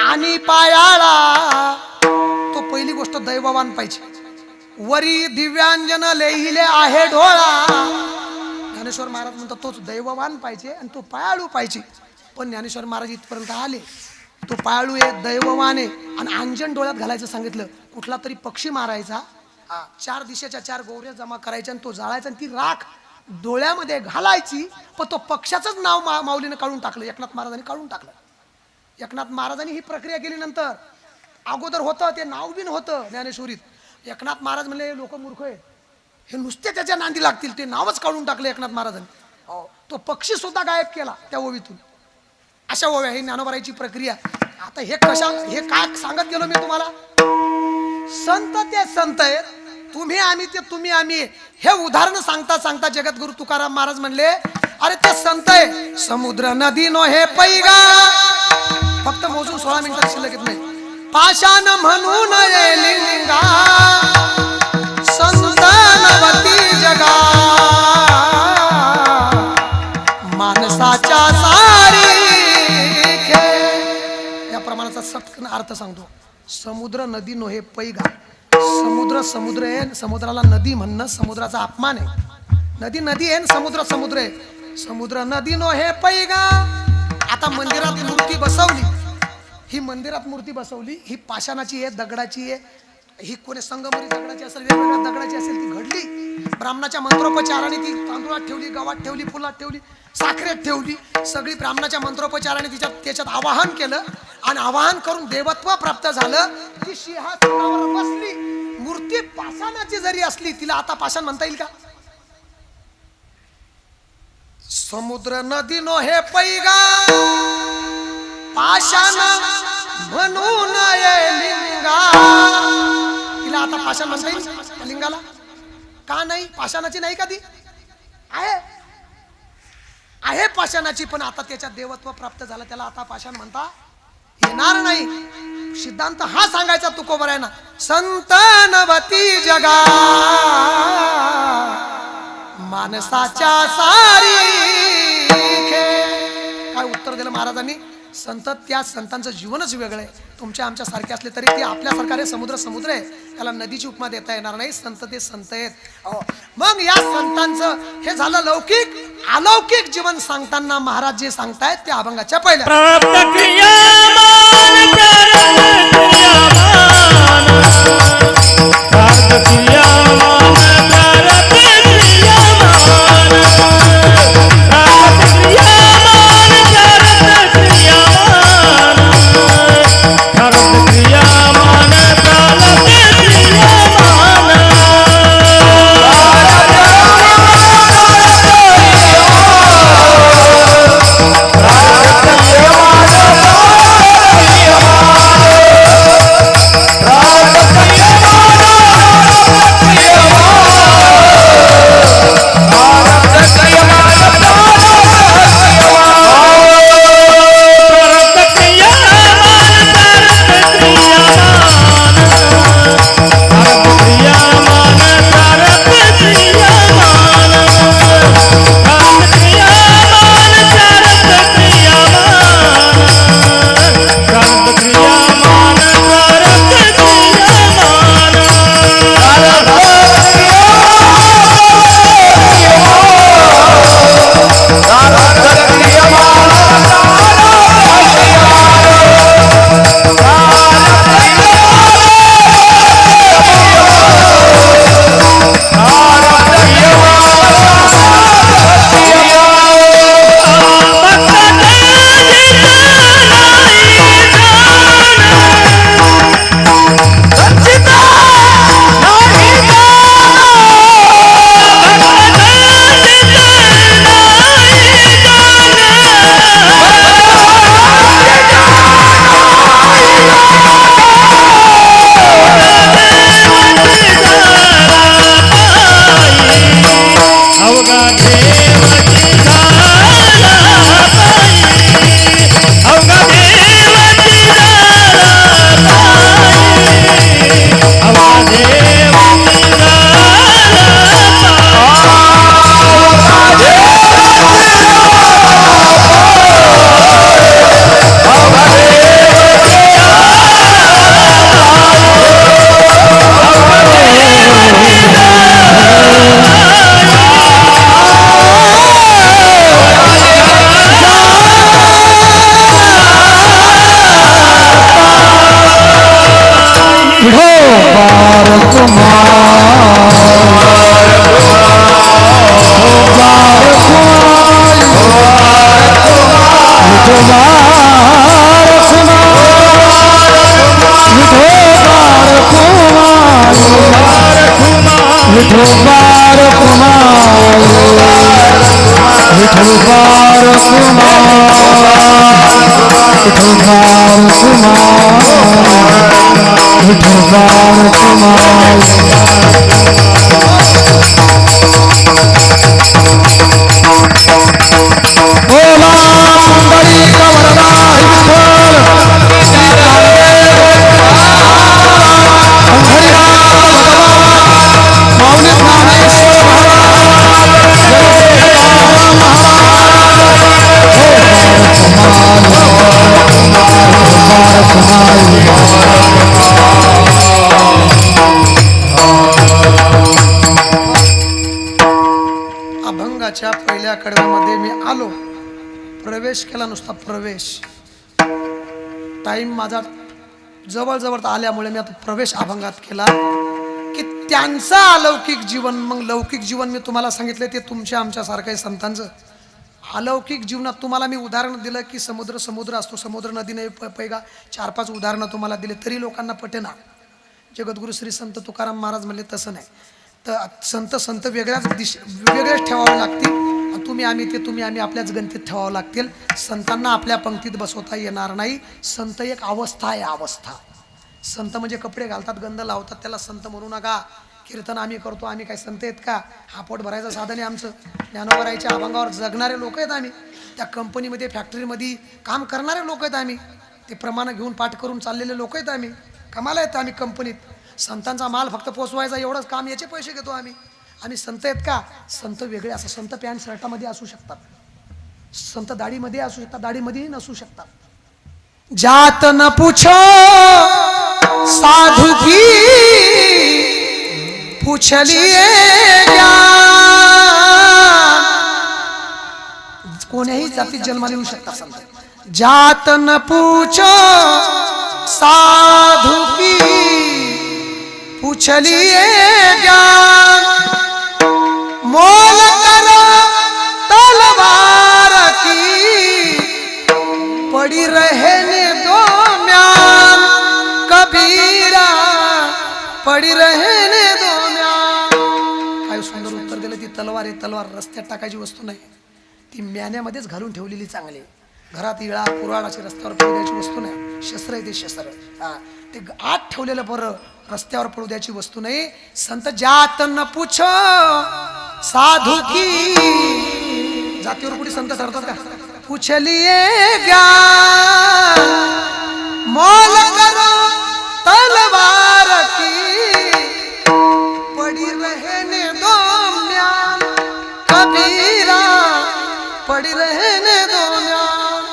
आणि पायाळा. तो पहिली गोष्ट दैववान पाहिजे. वरी दिव्यांजन लिहिले आहे डोळा. ज्ञानेश्वर महाराज म्हणतात तोच दैववान पाहिजे आणि तो पायाळू पाहिजे. पण ज्ञानेश्वर महाराज इथपर्यंत आले. तो पायाळू आहे, दैववान आहे. आणि अंजन डोळ्यात घालायचं सांगितलं. कुठला तरी पक्षी मारायचा, 4 दिशेच्या 4 गोवऱ्या जमा करायच्या आणि तो जाळायचा, आणि ती राख डोळ्यामध्ये घालायची. पण तो पक्षाचंच नाव माऊलीनं काढून टाकलं. एकनाथ महाराजांनी काढून टाकलं. एकनाथ महाराजांनी ही प्रक्रिया केली. नंतर अगोदर होतं ते नाव बिन होतं ज्ञानेश्वरीत. एकनाथ महाराज म्हणले लोक मूर्ख आहे, हे नुसते त्याच्या नांदी लागतील. ते नावच काढून टाकलं एकनाथ महाराजांनी. तो पक्षी सुद्धा गायब केला त्या ओवीतून. अशा ओव्या, ही ज्ञानोबारायची प्रक्रिया. आता हे काय सांगत गेलो मी तुम्हाला. संत ते संत आहे, तुम्ही आम्ही ते तुम्ही आम्ही. हे उदाहरण सांगता सांगता जगद्गुरु तुकाराम महाराज म्हणले, अरे ते संत आहे समुद्र नदी नो हे पैगा. फक्त मोजून 16 मिनिटात शिल्लक येत नाही. पाषाण म्हणून लिंगा संत नवती जगा. माणसाच्या सारी या प्रमाणाचा सटकन अर्थ सांगतो. समुद्र नदी नो हे पैगा. समुद्र आहे, समुद्राला नदी म्हणणं समुद्राचा अपमान आहे. नदी आहे, समुद्र आहे. समुद्र नदी नो हे पैगा. आता मंदिरात मूर्ती बसवली. ही मंदिरात मूर्ती बसवली, ही पाषाणाची आहे, दगडाची आहे. ही कोणी संगमरी दगडाची असेल, वेगवेगळ्या दगडाची असेल, ती घडली. ब्राह्मणाच्या मंत्रोपचाराने ती तांदूळात ठेवली, गव्हात ठेवली, फुलात ठेवली, साखरेत ठेवली. सगळी ब्राह्मणाच्या मंत्रोपचाराने त्याच्यात आवाहन केलं. आणि आवाहन करून देवत्व प्राप्त झालं. ती सिंहासनावर बसली. मूर्ती पाषाणाची जरी असली, तिला आता पाषाण म्हणता येईल का? समुद्र नदी नो हे पैगा. पाषाण म्हणून लिंगा. तिला आता पाषाण म्हणता येईल लिंगाला? का नाही? पाषाणाची नाही का ती? आहे पाषाणाची, पण आता त्याच्यात देवत्व प्राप्त झालं, त्याला आता पाषाण म्हणता येणार नाही. सिद्धांत हा सांगायचा तुकोबरायांना. संत नवती जगा माणसाच्या सारी. उत्तर दिलं महाराजांनी, संत त्या संतांचं जीवनच वेगळं आहे. तुमच्या आमच्या सारखे असले तरी ते आपल्यासारखा रे, समुद्र समुद्र आहे, त्याला नदीची उपमा देता येणार नाही. संत ते संत आहेत. मग या संतांचं हे झालं लौकिक. अलौकिक जीवन सांगताना महाराज जे सांगतायत ते अभंगाच्या पहिल्या अभंगाच्या पहिल्या कडव्यामध्ये मी आलो, प्रवेश केला, नुसता प्रवेश. टाइम माझा जवळ आल्यामुळे मी आता प्रवेश अभंगात केला की त्यांचा अलौकिक जीवन. मग लौकिक जीवन मी तुम्हाला सांगितलं ते तुमच्या आमच्या सारखं आहे संतांचं. अलौकिक जीवनात तुम्हाला मी उदाहरण दिलं की समुद्र समुद्र असतो, समुद्र नदी नाही पैगा, 4-5 उदाहरणं तुम्हाला दिले तरी लोकांना पटेना. जगद्गुरु श्री संत तुकाराम महाराज म्हणले तसं नाही. तर संत वेगळ्याच ठेवावे लागतील. तुम्ही आम्ही ते तुम्ही आम्ही आपल्याच गणतीत ठेवावं लागतील. संतांना आपल्या पंक्तीत बसवता येणार नाही. संत एक अवस्था आहे, अवस्था. संत म्हणजे कपडे घालतात, गंध लावतात, त्याला संत म्हणू नका. कीर्तन आम्ही करतो, आम्ही काय संत आहेत का? हा पोट भरायचं साधन आहे आमचं. ज्ञानोबरायच्या अभंगावर जगणारे लोक आहेत आम्ही. त्या कंपनीमध्ये फॅक्टरीमध्ये काम करणारे लोक आहेत आम्ही. ते प्रमाण घेऊन पाठ करून चाललेले लोक आहेत आम्ही. कमाला आहेत आम्ही कंपनीत. संतांचा माल फक्त पोचवायचा एवढंच काम, याचे पैसे घेतो आम्ही. आम्ही संत आहेत का? संत वेगळे असं संत पॅन्ट शर्टामध्ये असू शकतात. संत दाढीमध्ये असू शकतात, दाढीमध्येही नसू शकतात. जात न पूछो साधु की पूछलिए ज्ञान. कोण्याही जातीत जन्माला येऊ शकतात संत. जात न पूछो साधु की पूछलिए ज्ञान. मोल करो तलवार की पड़ी रहने दो म्यान. कबीरा पड़ी रहने दो म्यान. काय सुंदर उत्तर दिलं. ती तलवार आहे, तलवार रस्त्यात टाकायची वस्तू नाही, ती म्यान्यामध्येच घालून ठेवलेली चांगली. घरात इळा कुऱ्हाड अशी रस्त्यावर पडू द्यायची वस्तू नाही. शस्त्र आहे ते शस्त्र, ते आत ठेवलेलं बरं, रस्त्यावर पडू द्यायची वस्तू नाही. संत जात न पूछो साधू की. जातीवर कुठे संत ठरतात का? पूछलिए ज्ञान. मोल करो तलवार की पड़ी रहने दो म्यान. कबीरा पड़ी रहने दो म्यान.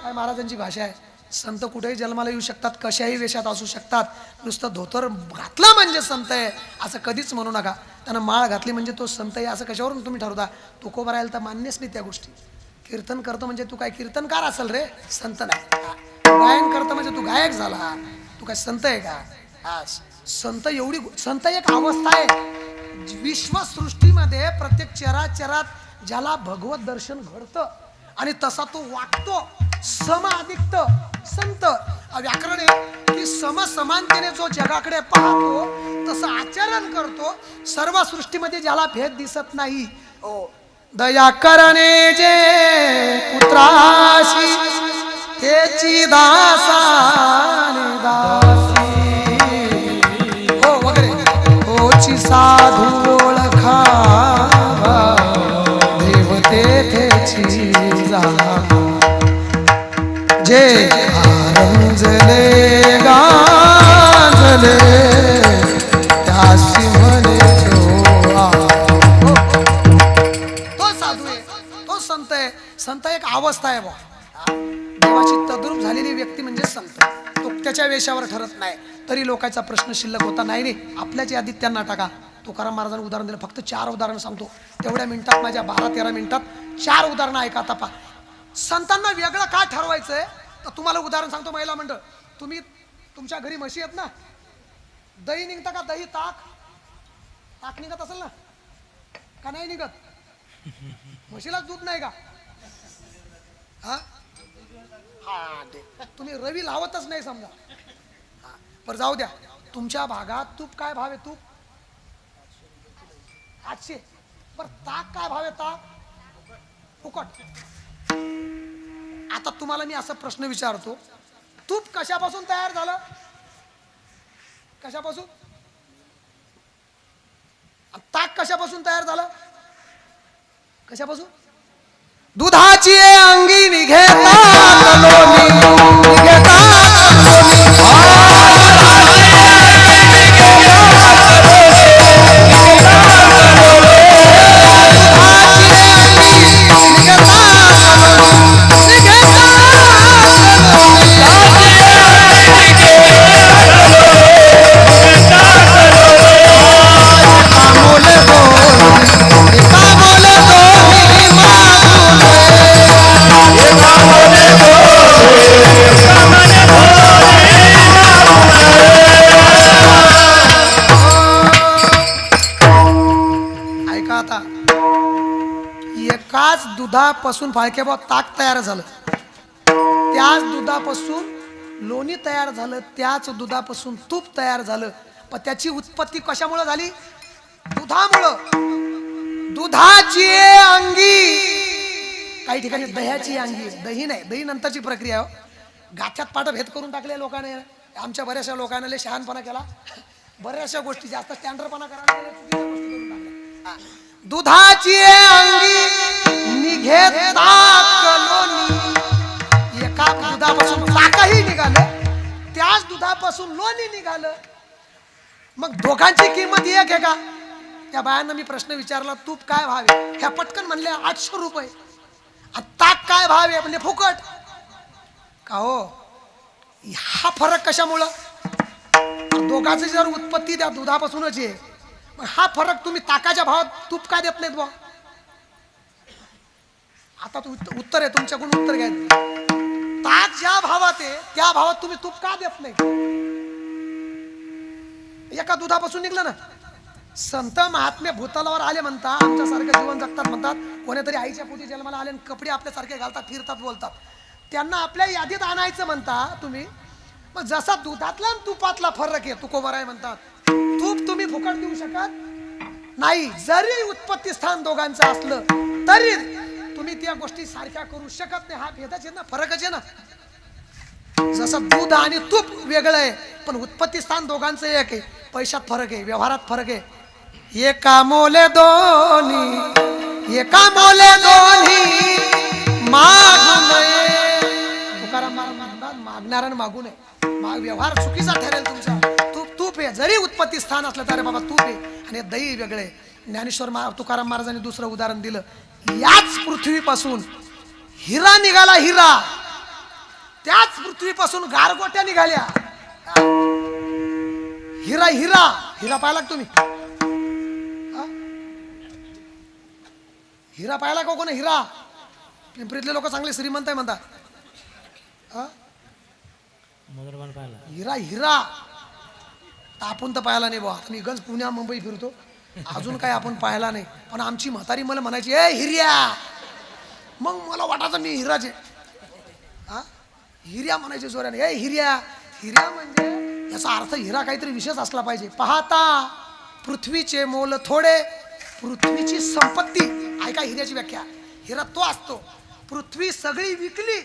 काय महाराजांची भाषा आहे. संत कुठेही जन्माला येऊ शकतात, कशाही वेशात असू शकतात. नुसतं धोतर घातला म्हणजे संत आहे असं कधीच म्हणू नका. त्यानं माळ घातली म्हणजे तो संत आहे असं कशावरून तुम्ही ठरवता? तुकोबा राहील तर मान्यच नाही त्या गोष्टी. कीर्तन करतो म्हणजे तू काय कीर्तनकार असेल रे, संत नाही. गायन करतो म्हणजे तू गायक झाला, तू काय संत आहे का? संत एवढी, संत एक अवस्था आहे विश्वसृष्टीमध्ये. प्रत्येक चराचरात ज्याला भगवत दर्शन घडतं आणि तसा तो वागतो, सम अधिकत संत. व्याकरण आहे की समसमानतेने जो जगाकडे पाहतो तसं आचरण करतो. सर्व सृष्टीमध्ये ज्याला भेद दिसत नाही. दया करणे जे पुत्राशी त्याची दासाने दासी. हो वगैरे होची साधू ओळखावा देवते तेची जागा. जे रंजले गाजले त्यासी म्हणे जो. तो साधू आहे, तो संत आहे. संत एक अवस्था आहे बा. देवाची तद्रूप झालेली व्यक्ती म्हणजे संत. तो त्याच्या वेशावर ठरत नाही. तरी लोकांचा प्रश्न शिल्लक होता नाही रे, आपल्याच यादीत त्यांना टाका. तुकाराम महाराजांनी उदाहरण दिलं. फक्त 4 उदाहरण सांगतो तेवढ्या मिनिटात, माझ्या 12-13 मिनिटात 4 उदाहरणं ऐका. आता पहा, संतांना वेगळं का ठरवायचंय तर तुम्हाला उदाहरण सांगतो. महिला मंडळ, तुम्ही तुमच्या घरी म्हशी आहेत ना, दही निघतं का? दही ताक, ताक निघत असेल ना का? नाही निघत. म्हशीला दूध नाही का? हा हा, तुम्ही रवी लावतच नाही समजा. पर जाऊ द्या. तुमच्या भागात तूप काय भाव आहे? तूप 800. पर ताक काय भाव आहे? ताक फुकट. आता तुम्हाला मी असा प्रश्न विचारतो, तूप कशापासून तयार झालं? कशापासून? ताक कशापासून तयार झालं? कशापासून? दुधाची अंगी निघेता लोणी, निघेता दुधापासून फाळकेबाब ताक तयार झालं, त्याच दुधापासून लोणी तयार झालं, त्याच दुधापासून तूप तयार झालं. पण त्याची उत्पत्ती कशामुळे झाली? दुधामुळं. दुधाची अंगी, काही ठिकाणी दह्याची अंगी. दही नाही, दही नंतरची प्रक्रिया. गाच्यात पाठ भेद करून टाकले लोकांनी. आमच्या बऱ्याचशा लोकांना लय शहाणपणा केला, बऱ्याचशा गोष्टी जास्त स्टँडर्डपणा करायला. दुधाची अंगी निघे ताक लोणी. एका दुधापासून ताकही निघालं, त्याच दुधापासून लोणी निघालं. मग दोघांची किंमत एक आहे का? त्या बायांना मी प्रश्न विचारला, तूप काय भाव आहे? ह्या पटकन म्हणले 800 रुपये. ताक काय भाव आहे म्हणजे फुकट का हो? हा फरक कशामुळं? दोघांची जर उत्पत्ती त्या दुधापासूनच आहे, मग हा फरक तुम्ही ताकाच्या भावात तूप काय देत नाहीत बा? आता उत्तर आहे तुमच्याकडून, उत्तर घ्या. ताक ज्या भावात आहे त्या भावात तुम्ही तूप का देत नाही? एका दुधापासून निघलं ना. संत महात्मे भूतलावर आले म्हणतात, आमच्यासारखं जीवन जगतात म्हणतात, कोणीतरी आईच्या पोटी जन्माला आले कपडे आपल्यासारखे घालतात, फिरतात, बोलतात, त्यांना आपल्या यादीत आणायचं म्हणता तुम्ही. मग जसा दुधातला आणि तुपातला फरक आहे, तुकोबर आहे म्हणतात. तूप तुम्ही फुकट देऊ शकत नाही, जरी उत्पत्ती स्थान दोघांचं असलं तरी तुम्ही त्या गोष्टी सारख्या करू शकत नाही. हा भेदच आहे ना, फरकच आहे ना. जसं दूध आणि तूप वेगळं आहे, पण उत्पत्ती स्थान दोघांचं एक आहे. पैशात फरक आहे, व्यवहारात फरक आहे. एका मोले दोन्ही, एका मोले दोन्ही मागू नये. तुकाराम म्हणतात मागणारा मागू नये. व्यवहार चुकीचा ठरेल तुमचा. तूप आहे, जरी उत्पत्ती स्थान असलं तरी बाबा तूप आहे. आणि दही वेगळे. ज्ञानेश्वर तुकाराम महाराजांनी दुसरं उदाहरण दिलं. याच पृथ्वीपासून हिरा निघाला, हिरा. त्याच पृथ्वीपासून गारगोट्या निघाल्या. हिरा हिरा हिरा पाहिला का तुम्ही? हिरा पाहिला का कोण? हिरा. पिंपरीतले लोक चांगले श्रीमंत आहे म्हणतात. हिरा हिरा आपण तर पाहिला नाही बा. मी गंज पुण्या मुंबई फिरतो, अजून काय आपण पाहिला नाही. पण आमची म्हातारी मला म्हणायची, ए हिर्या. मग मला वाटायचं मी हिराचे. हिर्या म्हणायचे जोराने, ए हिर्या. हिर्या म्हणजे याचा अर्थ हिरा काहीतरी विशेष असला पाहिजे. पाहता पृथ्वीचे मोल थोडे, पृथ्वीची संपत्ती. ऐका हिऱ्याची व्याख्या. हिरा तो असतो, पृथ्वी सगळी विकली,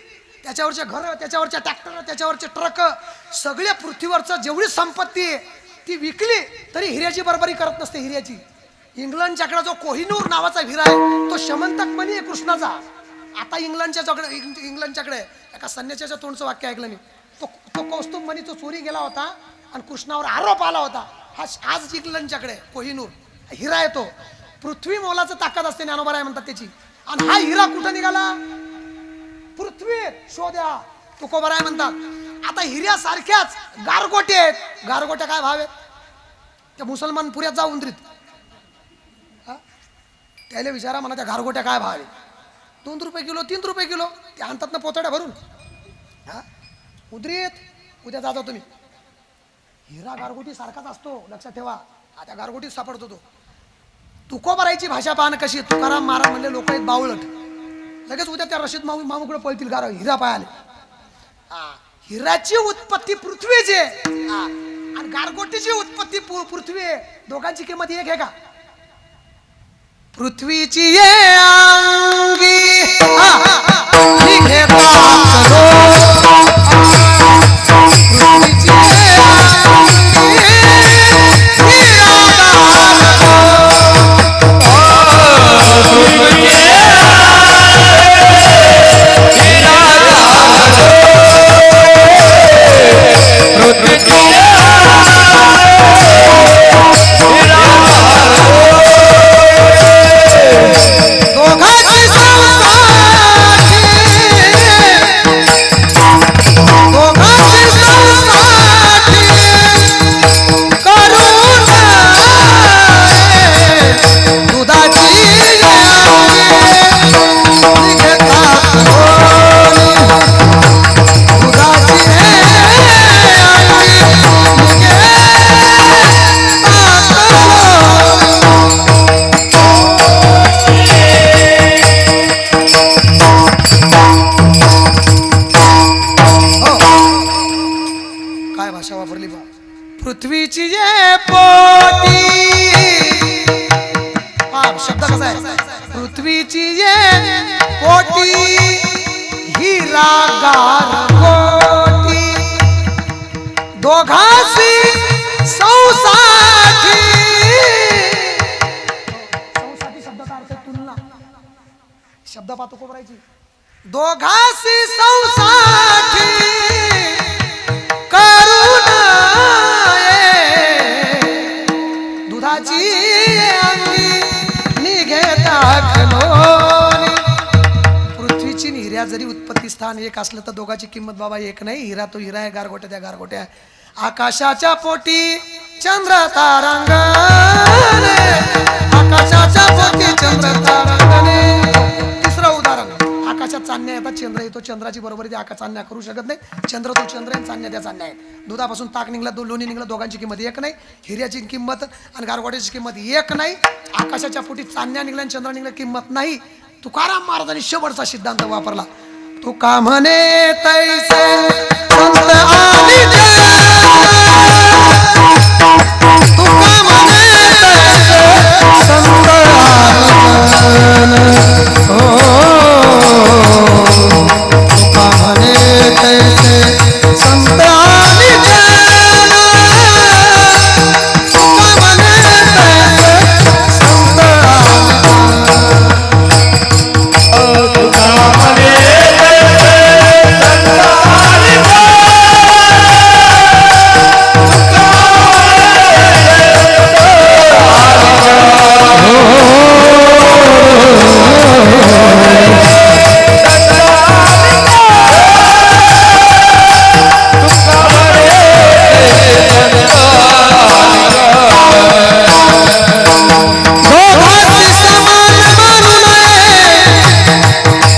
त्याच्यावरचे घर, त्याच्यावरच्या ट्रॅक्टर, त्याच्यावरचे ट्रक, सगळ्या पृथ्वीवरचं जेवढी संपत्ती आहे ती विकली तरी हिऱ्याची बरोबरी करत नसते. हिऱ्याची इंग्लंडच्याकडे जो कोहिनूर नावाचा हिरा आहे तो शमंतक मणी आहे कृष्णाचा. आता इंग्लंडच्याकडे एका संन्याशाच्या तोंडचं वाक्य ऐकलं मी. तो कौस्तुभ मणी तो चोरी गेला होता आणि कृष्णावर आरोप आला होता. हा आज इंग्लंडच्याकडे कोहिनूर हिरा येतो. पृथ्वी मोलाचं ताकद असते, ज्ञानोबा आहे म्हणतात त्याची. आणि हा हिरा कुठं निघाला? पृथ्वी शोध्या, तुकोबर आहे म्हणतात. आता हिऱ्यासारख्याच गारगोटे आहेत. गारगोट्या काय भाव आहेत? त्या मुसलमान पुऱ्यात जाऊन उंदरीत त्याला विचारा म्हणा, त्या गारगोट्या काय भाव आहे? 2 रुपये किलो, 3 रुपये किलो. ते आणतात ना पोतड्या भरून. उंदरीत उद्या जाता तुम्ही. हिरा गारगोटी सारखाच असतो, लक्षात ठेवा. त्या गारगोटीत सापडतो तो. तुकोबरायची भाषा पाहणं कशी. तुकाराम महाराज म्हणले लोक आहेत बावळट, लगेच उद्या त्या रशीद मामूकडे पळतील हिरा पायाले. हिराची उत्पत्ती पृथ्वीची आणि गारगोटीची उत्पत्ती पृथ्वी आहे. दोघांची किंमत एक आहे का? पृथ्वीची ये अंगी पृथ्वीची ये पोटी. शब्द कसा आहे? पृथ्वीची ये पोटी हिरा गारगोटी दोघांशी सौसाठी. सौसाठी शब्दाचा अर्थ तुलना. शब्द पाहतो कोबरायची. दोघांशी सौसाठी करुण दुधाची अंगी निघे टाकलोनी. पृथ्वी हिऱ्या जरी उत्पत्ती स्थान एक असलं तर दोघाची किंमत बाबा एक नाही. हिरा तो हिरा आहे, गारगोट्या त्या गारगोट्या. आकाशाच्या पोटी चंद्र तारांगणे, आकाशाच्या पोटी चंद्र तारांगणे. तिसरं उदाहरण, आकाशात चांदण्या येतात, चंद्र येतो, चंद्राची बरोबरी ते आकाश चांदण्या करू शकत नाही. चंद्र तो चंद्र आहे, चांदण्या त्या चांदण्या आहेत. दुधापासून ताक निघला, लोणी निघलं, दोघांची किंमत एक नाही. हिऱ्याची किंमत आणि गारगोट्याची किंमत एक नाही. आकाशाच्या पोटी चांदण्या निघल्या आणि चंद्र निघलं, किंमत नाही. तुकाराम महाराजांनी शेवटचा सिद्धांत वापरला. तुका म्हणे तैसे संत आणि तुका म्हणे तैसे संत तुका म्हणे तैसे संत आणि तुका म्हणे तैसे संत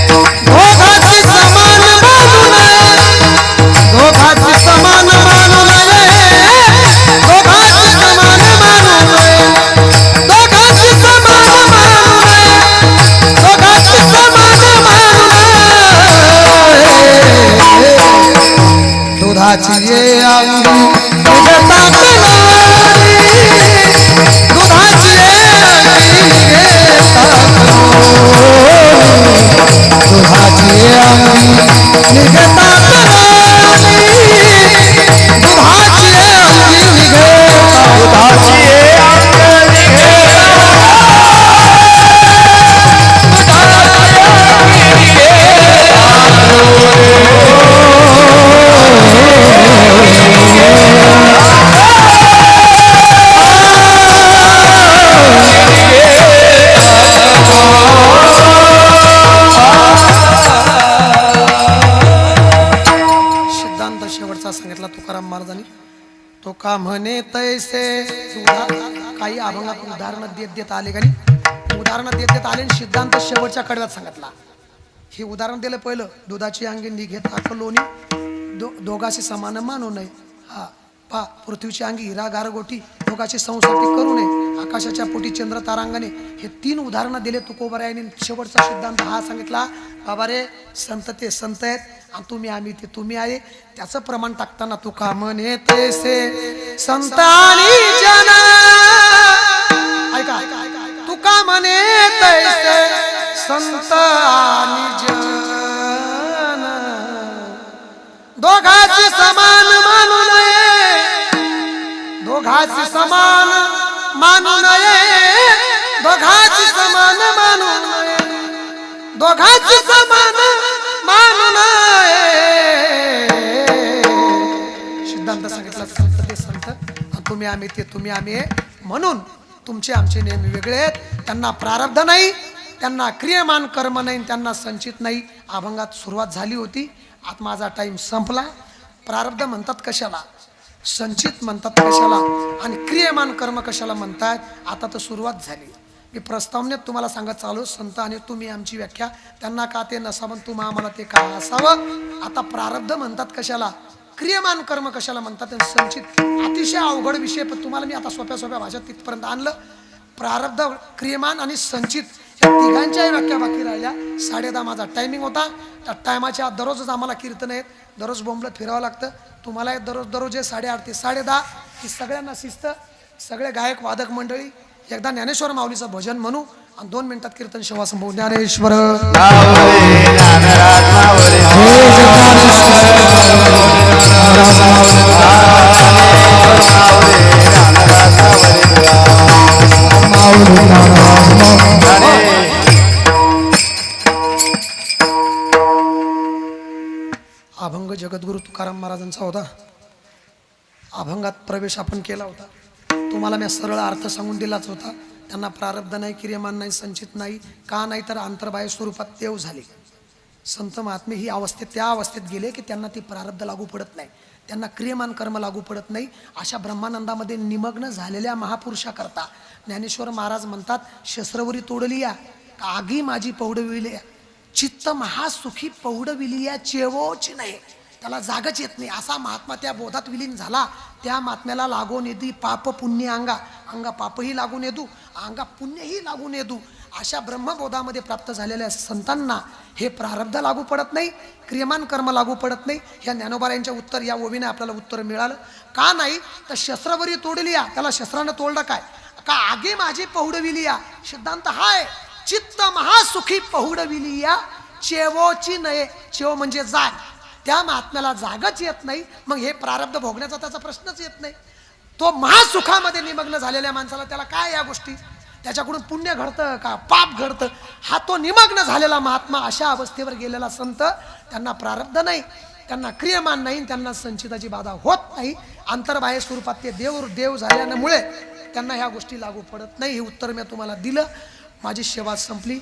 तो का म्हणे तैसे. काही अभंगात उदाहरणं देत देत आले, काही उदाहरणं देत देत आले. सिद्धांत शेवटच्या कडव्यात सांगितला. हे उदाहरण दिलं पहिलं, दुधाची अंगी निघे ताक लोणी, दोघाशी समान मानू नये. हा पा पृथ्वीची अंगी हिरा गारगोटी, दोघाची संसाटी करू नये. आकाशाच्या पोटी चंद्र तारांगणे. हे 3 उदाहरणं दिले तुकोबरायांनी. शेवटचा सिद्धांत हा सांगितला, बाबा रे संत ते संत आहेत आणि तुम्ही आम्ही ते तुम्ही आहे. त्याचं प्रमाण टाकताना तुका म्हणे तैसे संत आणि जन. ऐका, तुका म्हणे तैसे संत आणि जन, दोघांची समान मानू नये, दोघांची समान मानू नये, दोघांची समान मानू नये, दोघांची समान मानू नये. सिद्धांत सांगितला, संत ते संत, तुम्ही आम्ही ते तुम्ही आम्ही. म्हणून तुमचे आमचे नेहमी वेगळे आहेत. त्यांना प्रारब्ध नाही, त्यांना क्रियमान कर्म नाही, त्यांना संचित नाही. अभंगात सुरुवात झाली होती, आता माझा टाइम संपला. प्रारब्ध म्हणतात कशाला, संचित म्हणतात कशाला, आणि क्रियमान कर्म कशाला म्हणतात. आता तर सुरुवात झाली. मी प्रस्तावनेत तुम्हाला सांगत चालू, संत आणि तुम्ही आमची व्याख्या, त्यांना का ते नसावं, तुम्हा आम्हाला ते का असावं. आता प्रारब्ध म्हणतात कशाला, क्रियमान कर्म कशाला म्हणतात, संचित. अतिशय अवघड विषय, पण तुम्हाला मी आता सोप्या सोप्या भाषेत तिथपर्यंत आणलं. प्रारब्ध, क्रियमान आणि संचित या तिघांच्याही व्याख्या बाकी राहिल्या. 10:30 माझा टायमिंग होता. त्या टायमाच्या आत दररोजच आम्हाला कीर्तन आहेत, दररोज बोंबलत फिरावं लागतं. तुम्हाला दररोज 8:30 ते 10:30 ही सगळ्यांना शिस्त. सगळे गायक वादक मंडळी एकदा ज्ञानेश्वर माऊलीचं भजन म्हणू आणि 2 मिनिटात कीर्तन सेवा संभव. ज्ञानेश्वर अभंग जगद्गुरु तुकाराम महाराजांचा होता. अभंगात प्रवेश आपण केला होता. तुम्हाला मी सरळ अर्थ सांगून दिलाच होता. त्यांना प्रारब्ध नाही, क्रियमान नाही, संचित नाही. का नाही तर अंतर्बाह्य स्वरूपात देव झाले. संत महात्मे ही त्या अवस्थेत गेले की त्यांना ती प्रारब्ध लागू पडत नाही, त्यांना क्रियमान कर्म लागू पडत नाही. अशा ब्रह्मानंदामध्ये निमग्न झालेल्या महापुरुषाकरता ज्ञानेश्वर महाराज म्हणतात, शस्त्रवरी तोडलिया आगी माझी पौडविलिया, चित्त महासुखी पौडविलिया चेवोची नाही. त्याला जागच येत नाही. असा महात्मा त्या बोधात विलीन झाला. त्या महात्म्याला लागून येदी पाप पुण्य अंगा पापही लागून येदू, अंगा पुण्यही लागून येदू. अशा ब्रह्मबोधामध्ये प्राप्त झालेल्या संतांना हे प्रारब्ध लागू पडत नाही, क्रियमान कर्म लागू पडत नाही. ह्या ज्ञानोबारायांच्या उत्तर या ओवीने आपल्याला उत्तर मिळालं. का नाही तर शस्त्रवरी तोडलिया, त्याला शस्त्रानं तोडलं काय का आगे माझी पहुडविलिया. सिद्धांत हाय, चित्त महासुखी पहुडविलिया चेवोची नये. चेव म्हणजे जाग. त्या महात्म्याला जागच येत नाही. मग हे प्रारब्ध भोगण्याचा त्याचा प्रश्नच येत नाही. तो महासुखामध्ये निमग्न झालेल्या माणसाला त्याला काय या गोष्टी, त्याच्याकडून पुण्य घडतं का पाप घडतं. हा तो निमग्न झालेला महात्मा, अशा अवस्थेवर गेलेला संत, त्यांना प्रारब्ध नाही, त्यांना क्रियमान नाही, त्यांना संचिताची बाधा होत नाही. अंतर्बाह्य स्वरूपात ते देव झाल्यामुळे त्यांना ह्या गोष्टी लागू पडत नाही. हे उत्तर मी तुम्हाला दिलं. माझी सेवा संपली.